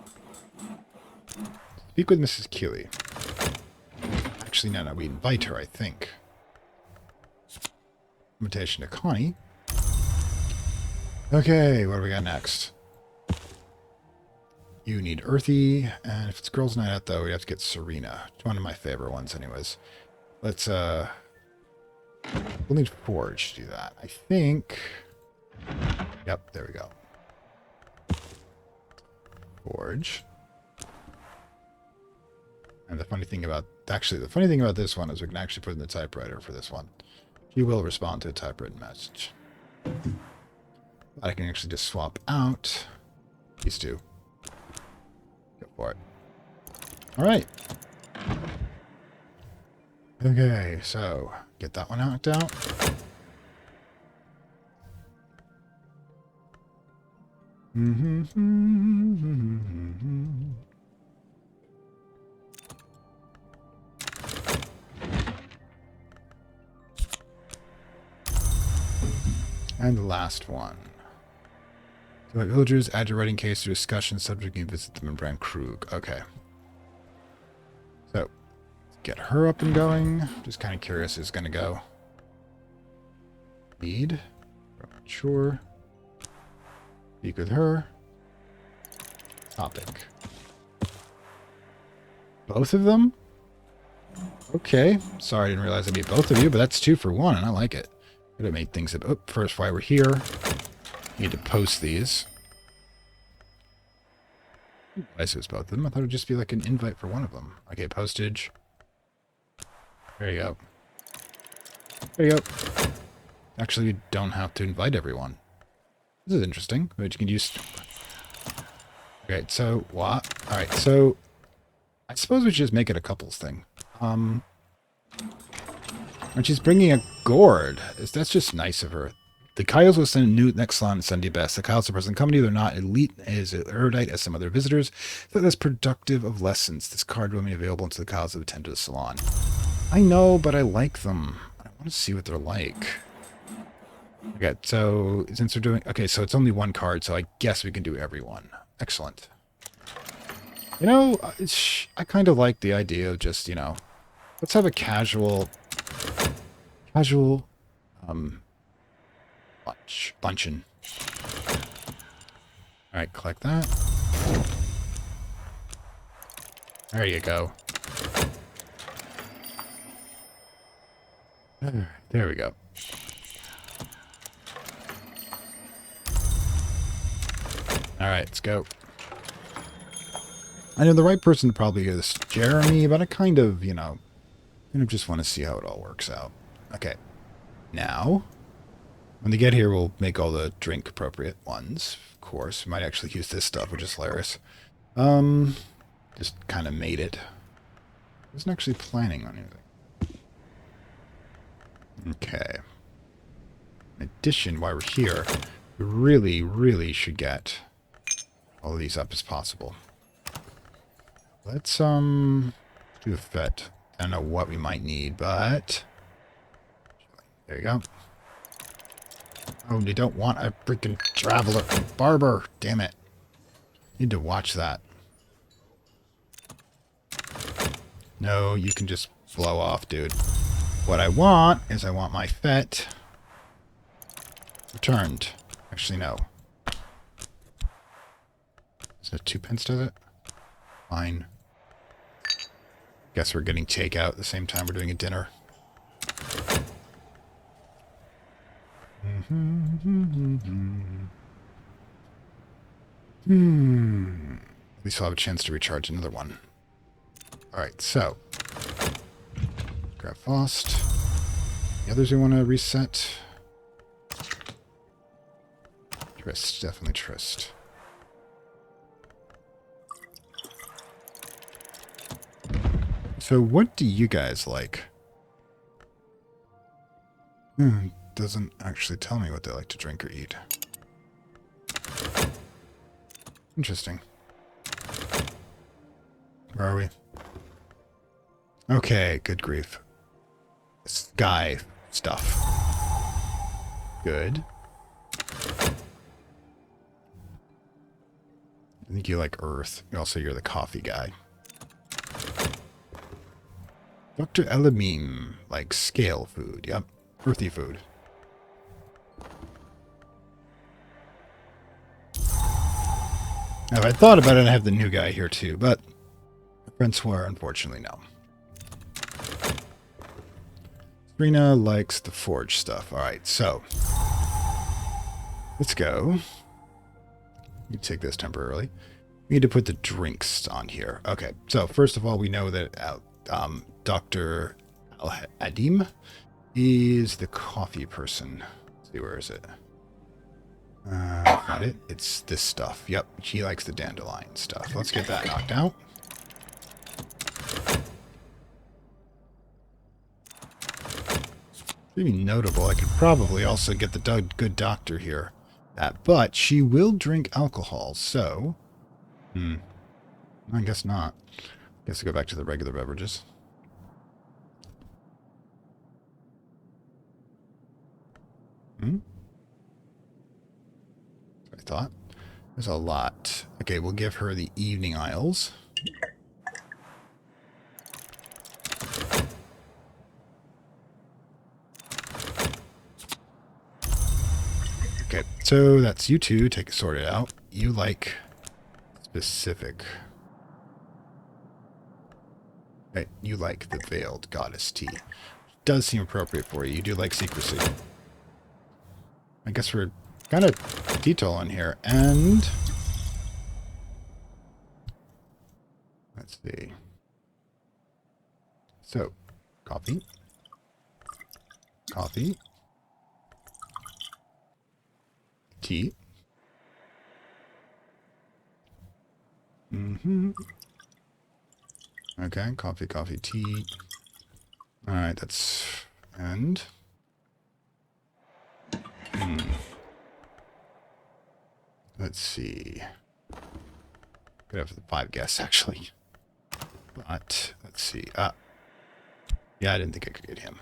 Speak with Mrs. Keeley. Actually, no, we invite her, I think. Invitation to Connie. Okay, what do we got next? You need Earthy, and if it's girls' night out, though, we have to get Serena. It's one of my favorite ones, anyways. Let's, we'll need Forge to do that. I think... Yep, there we go. Forge. And the funny thing about... Actually, the funny thing about this one is we can actually put in the typewriter for this one. She will respond to a typewritten message. I can actually just swap out these two. Go for it. Alright. Okay, so get that one knocked out. And the last one. So villagers, add your writing case to discussion subject and visit them in Brand Krug. Okay. So, get her up and going. Just kind of curious who's going to go. Need. Sure. Speak with her. Topic. Both of them? Okay. Sorry, I didn't realize I'd be both of you, but that's 2 for 1, and I like it. Could have made things up. Oh, first, while we're here, need to post these. I see it's both of them. I thought it would just be like an invite for one of them. Okay, postage. There you go. There you go. Actually, you don't have to invite everyone. This is interesting. But you can use... Okay, so what? Alright, so I suppose we should just make it a couples thing. And she's bringing a gourd. That's just nice of her. The Kyles will send Newt next salon and Sunday best. The Kyles are present company. They're not elite as erudite as some other visitors. So that's productive of lessons. This card will be available until the Kyles have attended to the salon. I know, but I like them. I want to see what they're like. Okay, so since we're doing... Okay, so it's only one card, so I guess we can do everyone. Excellent. You know, I kind of like the idea of just, you know, let's have a casual luncheon. Alright, collect that. There you go. There we go. Alright, let's go. I know the right person probably is Jeremy, but I kind of, you know, just want to see how it all works out. Okay. Now, when they get here, we'll make all the drink appropriate ones. Of course, we might actually use this stuff, which is hilarious. Just kind of made it. I wasn't actually planning on anything. Okay. In addition, while we're here, we really, really should get all of these up as possible. Let's do a fet. I don't know what we might need, but there you go. Oh, they don't want a freaking traveler. Barber. Damn it. Need to watch that. No, you can just blow off, dude. What I want is I want my fet returned. Actually, no. Is that 2 pence, does it? Fine. Guess we're getting takeout at the same time we're doing a dinner. At least I'll have a chance to recharge another one. Alright, so. Grab Faust. The others we want to reset. Trist, definitely Trist. So what do you guys like? Doesn't actually tell me what they like to drink or eat. Interesting. Where are we? Okay, good grief. Sky stuff. Good. I think you like Earth. Also, you're the coffee guy. Dr. Elamine likes scale food. Yep. Earthy food. Now, if I thought about it, I have the new guy here too, but Francois, unfortunately, no. Serena likes the forge stuff. Alright, so let's go. You take this temporarily. We need to put the drinks on here. Okay, so first of all, we know that Dr. Al-Adim is the coffee person. Let's see, where is it? Got it. It's this stuff. Yep, she likes the dandelion stuff. Let's get that knocked out. Pretty notable. I could probably also get the good doctor here. But she will drink alcohol, so... I guess not. Guess I'll go back to the regular beverages. I thought. There's a lot. Okay, we'll give her the evening aisles. Okay, so that's you two. Take it sorted out. You like specific. Right, you like the veiled goddess tea. Does seem appropriate for you. You do like secrecy. I guess we're kind of detailing here. And let's see. So, coffee. Coffee. Tea. Okay, coffee, coffee, tea. Alright, that's... And... Let's see. Could have 5 guests, actually. But, let's see. Yeah, I didn't think I could get him.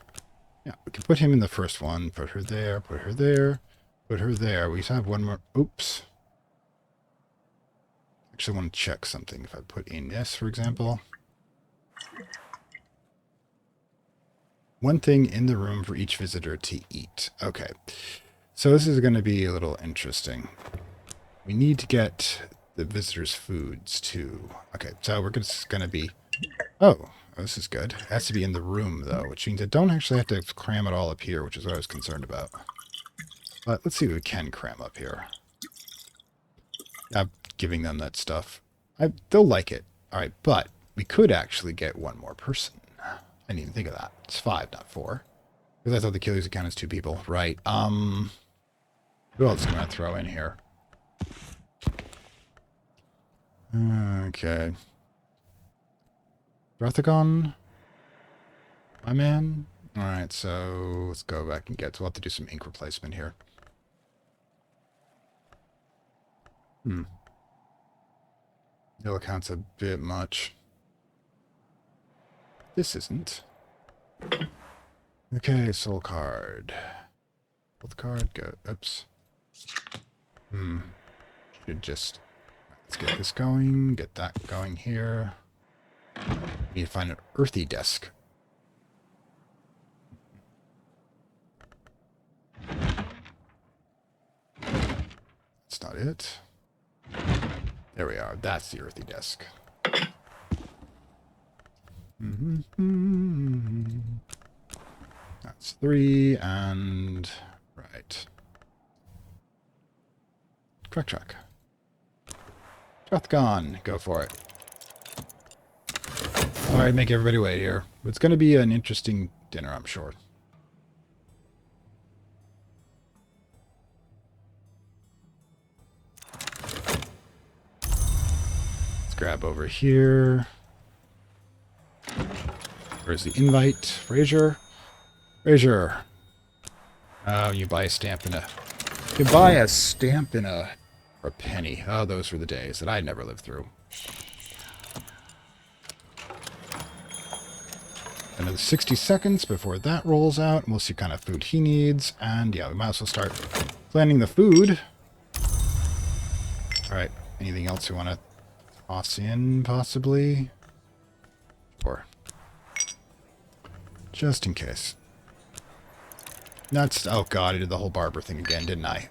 Yeah, we can put him in the first one. Put her there, put her there, put her there. We have one more. Oops. Actually, I want to check something. If I put in this, for example. One thing in the room for each visitor to eat. Okay. So this is going to be a little interesting. We need to get the visitors' foods, too. Okay, so we're just going to be... Oh, this is good. It has to be in the room, though, which means I don't actually have to cram it all up here, which is what I was concerned about. But let's see if we can cram up here. I'm giving them that stuff. They'll like it. All right, but we could actually get one more person. I didn't even think of that. It's 5, not 4. Because I thought the killers would count as 2 people. Right. Who else can I throw in here? Okay. Drothagon? My man? Alright, so let's go back and we'll have to do some ink replacement here. Yellow count's a bit much. This isn't. Okay, soul card. Health card, go. Oops. Should just... Let's get this going. Get that going here. We need to find an earthy desk. That's not it. There we are. That's the earthy desk. That's 3, and... Right. Crack track. Shotgun. Go for it. Alright, make everybody wait here. It's going to be an interesting dinner, I'm sure. Let's grab over here. Where's the invite? Fraser? Fraser. Oh, you buy a stamp in a... You buy a stamp in a... Or a penny. Oh, those were the days that I'd never lived through. Another 60 seconds before that rolls out, and we'll see what kind of food he needs. And yeah, we might as well start planning the food. Alright, anything else we want to toss in, possibly? Sure. Just in case. That's... Oh god, I did the whole barber thing again, didn't I?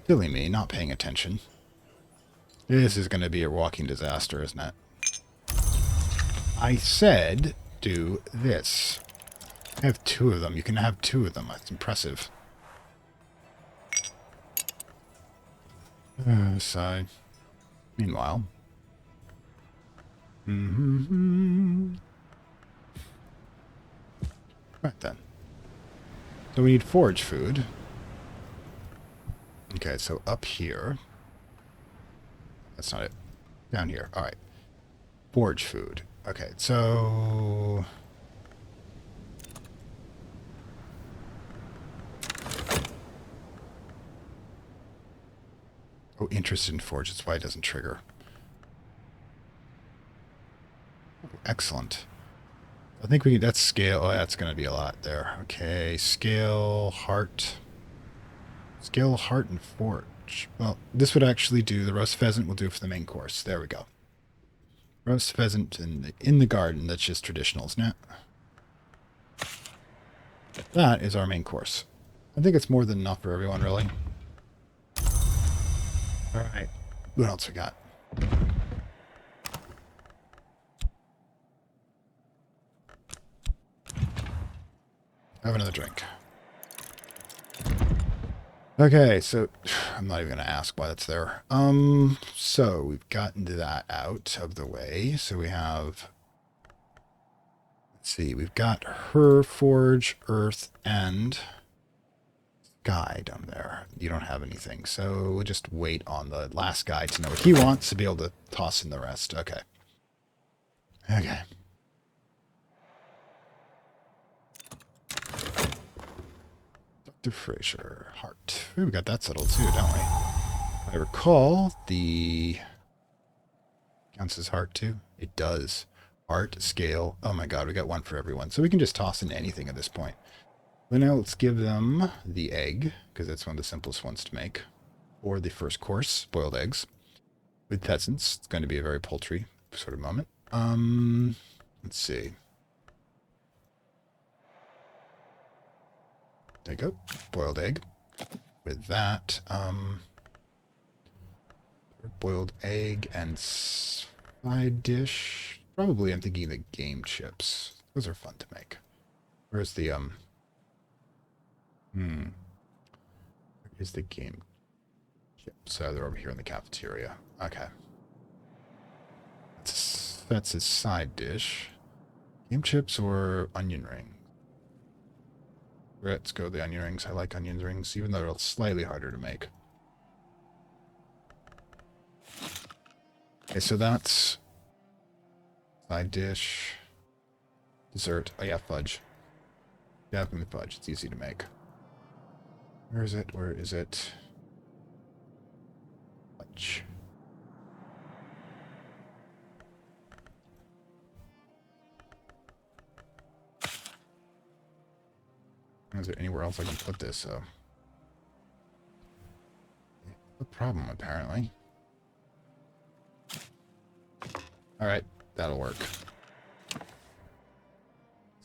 Silly me, not paying attention. This is going to be a walking disaster, isn't it? I said... do this. I have 2 of them. You can have 2 of them. That's impressive. Side. Meanwhile. Right then. So we need forage food. Okay, so up here. That's not it. Down here. Alright. Forage food. Okay, so... Oh, interested in forge. That's why it doesn't trigger. Oh, excellent. I think we... That's scale. Oh, that's going to be a lot there. Okay, scale, heart. Scale, heart, and forge. Well, this would actually do... The roast pheasant will do for the main course. There we go. Roast pheasant in the garden. That's just traditional, isn't it? That is our main course. I think it's more than enough for everyone, really. Alright. What else we got? Have another drink. Okay, so I'm not even going to ask why that's there. So we've gotten to that out of the way. So we have, let's see, we've got her forge, earth, and guy down there. You don't have anything, so we'll just wait on the last guy to know what he wants to be able to toss in the rest. Okay. Okay. Dr. Fraser, heart. Ooh, we got that settled too, don't we? If I recall, the counts as heart too. It does. Heart, scale. Oh my god, we got one for everyone. So we can just toss in anything at this point. But now let's give them the egg, because that's one of the simplest ones to make. Or the first course, boiled eggs. With peasants, it's going to be a very poultry sort of moment. Let's see. There you go. Boiled egg. With that, boiled egg and side dish. Probably I'm thinking the game chips. Those are fun to make. Where's the, Where's the game chips? They're over here in the cafeteria. Okay. That's his side dish. Game chips or onion ring? Let's go the onion rings. I like onion rings, even though they're slightly harder to make. Okay, so that's side dish. Dessert. Oh yeah, fudge. Definitely fudge. It's easy to make. Where is it? Where is it? Fudge. Is there anywhere else I can put this? So, a problem apparently. All right, that'll work.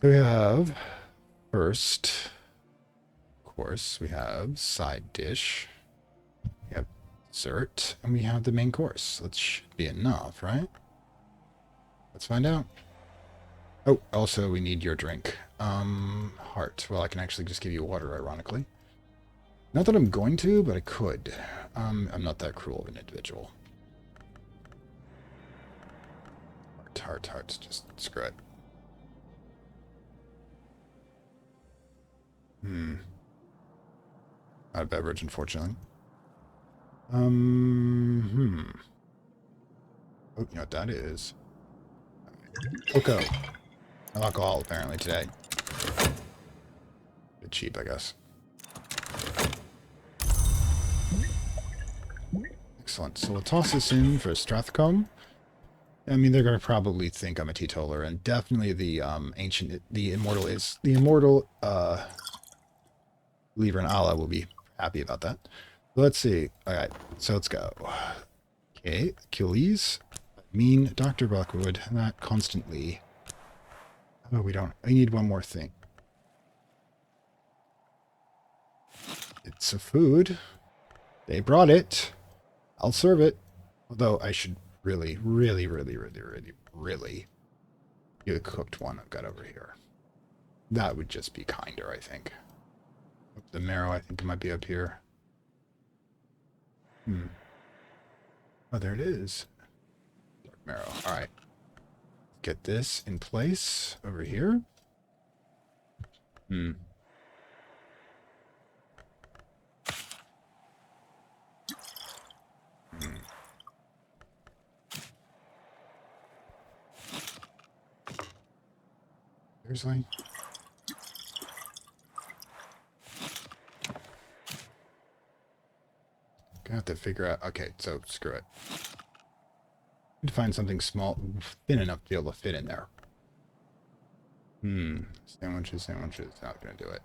So we have first course. We have side dish. We have dessert, and we have the main course. That should be enough, right? Let's find out. Oh, also we need your drink. Heart. Well, I can actually just give you water, ironically. Not that I'm going to, but I could. I'm not that cruel of an individual. Heart. Just screw it. Not a beverage, unfortunately. Oh, you know what that is? Cocoa. No alcohol, apparently, today. Bit cheap, I guess. Excellent. So we'll toss this in for Strathcombe. I mean, they're going to probably think I'm a teetotaler, and definitely the immortal believer in Allah will be happy about that. Let's see. All right, so let's go. Okay, Achilles. Mean Dr. Buckwood, not constantly. Oh, we need one more thing. It's a food. They brought it. I'll serve it. Although I should really do a cooked one I've got over here. That would just be kinder, I think. The marrow, I think it might be up here. Oh, there it is. Dark marrow. All right. Get this in place over here. Seriously? Gonna have to figure out. Okay, so screw it. Need to find something small, thin enough to be able to fit in there. Sandwiches. Not gonna do it.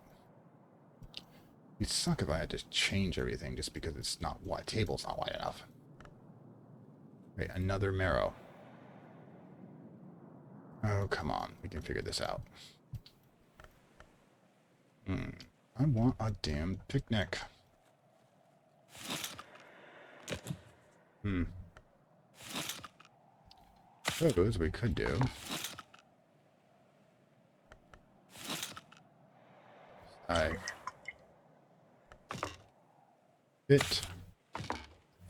It'd suck if I had to change everything just because it's not wide. Table's not wide enough. Wait, another marrow. Oh, come on. We can figure this out. I want a damn picnic. Those we could do. I fit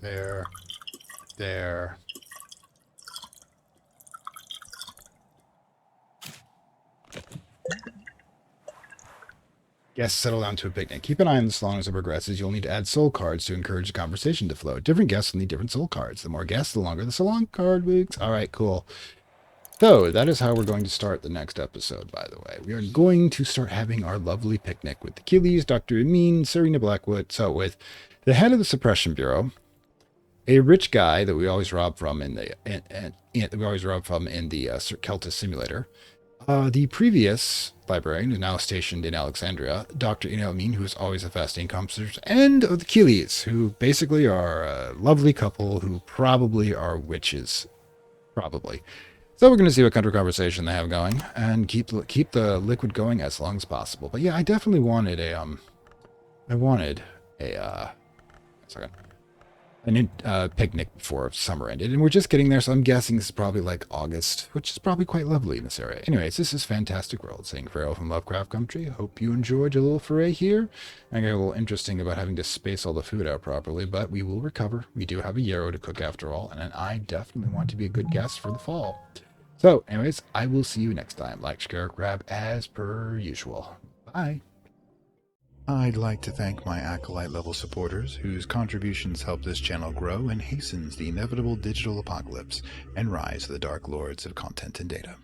there. Guests settle down to a picnic. Keep an eye on this long as it progresses. You'll need to add soul cards to encourage the conversation to flow. Different guests will need different soul cards. The more guests, the longer the soul card weeks. All right, cool. So that is how we're going to start the next episode, by the way. We are going to start having our lovely picnic with Achilles, Dr. Amin, Serena Blackwood. So with the head of the Suppression Bureau, a rich guy that we always rob from in the Cultist Simulator. The previous librarian is now stationed in Alexandria, Dr. Amin, who's always a fascinating conversation, and the Achilles, who basically are a lovely couple who probably are witches. Probably. So we're going to see what kind of conversation they have going, and keep the liquid going as long as possible. But yeah, I definitely wanted a picnic before summer ended, and we're just getting there, so I'm guessing this is probably like August, which is probably quite lovely in this area. Anyways, this is Fantastic World, saying farewell from Lovecraft Country. Hope you enjoyed your little foray here. I got a little interesting about having to space all the food out properly, but we will recover. We do have a yarrow to cook after all, and I definitely want to be a good guest for the fall. So, anyways, I will see you next time. Like, share, grab, as per usual. Bye. I'd like to thank my Acolyte level supporters, whose contributions help this channel grow and hastens the inevitable digital apocalypse and rise of the Dark Lords of content and data.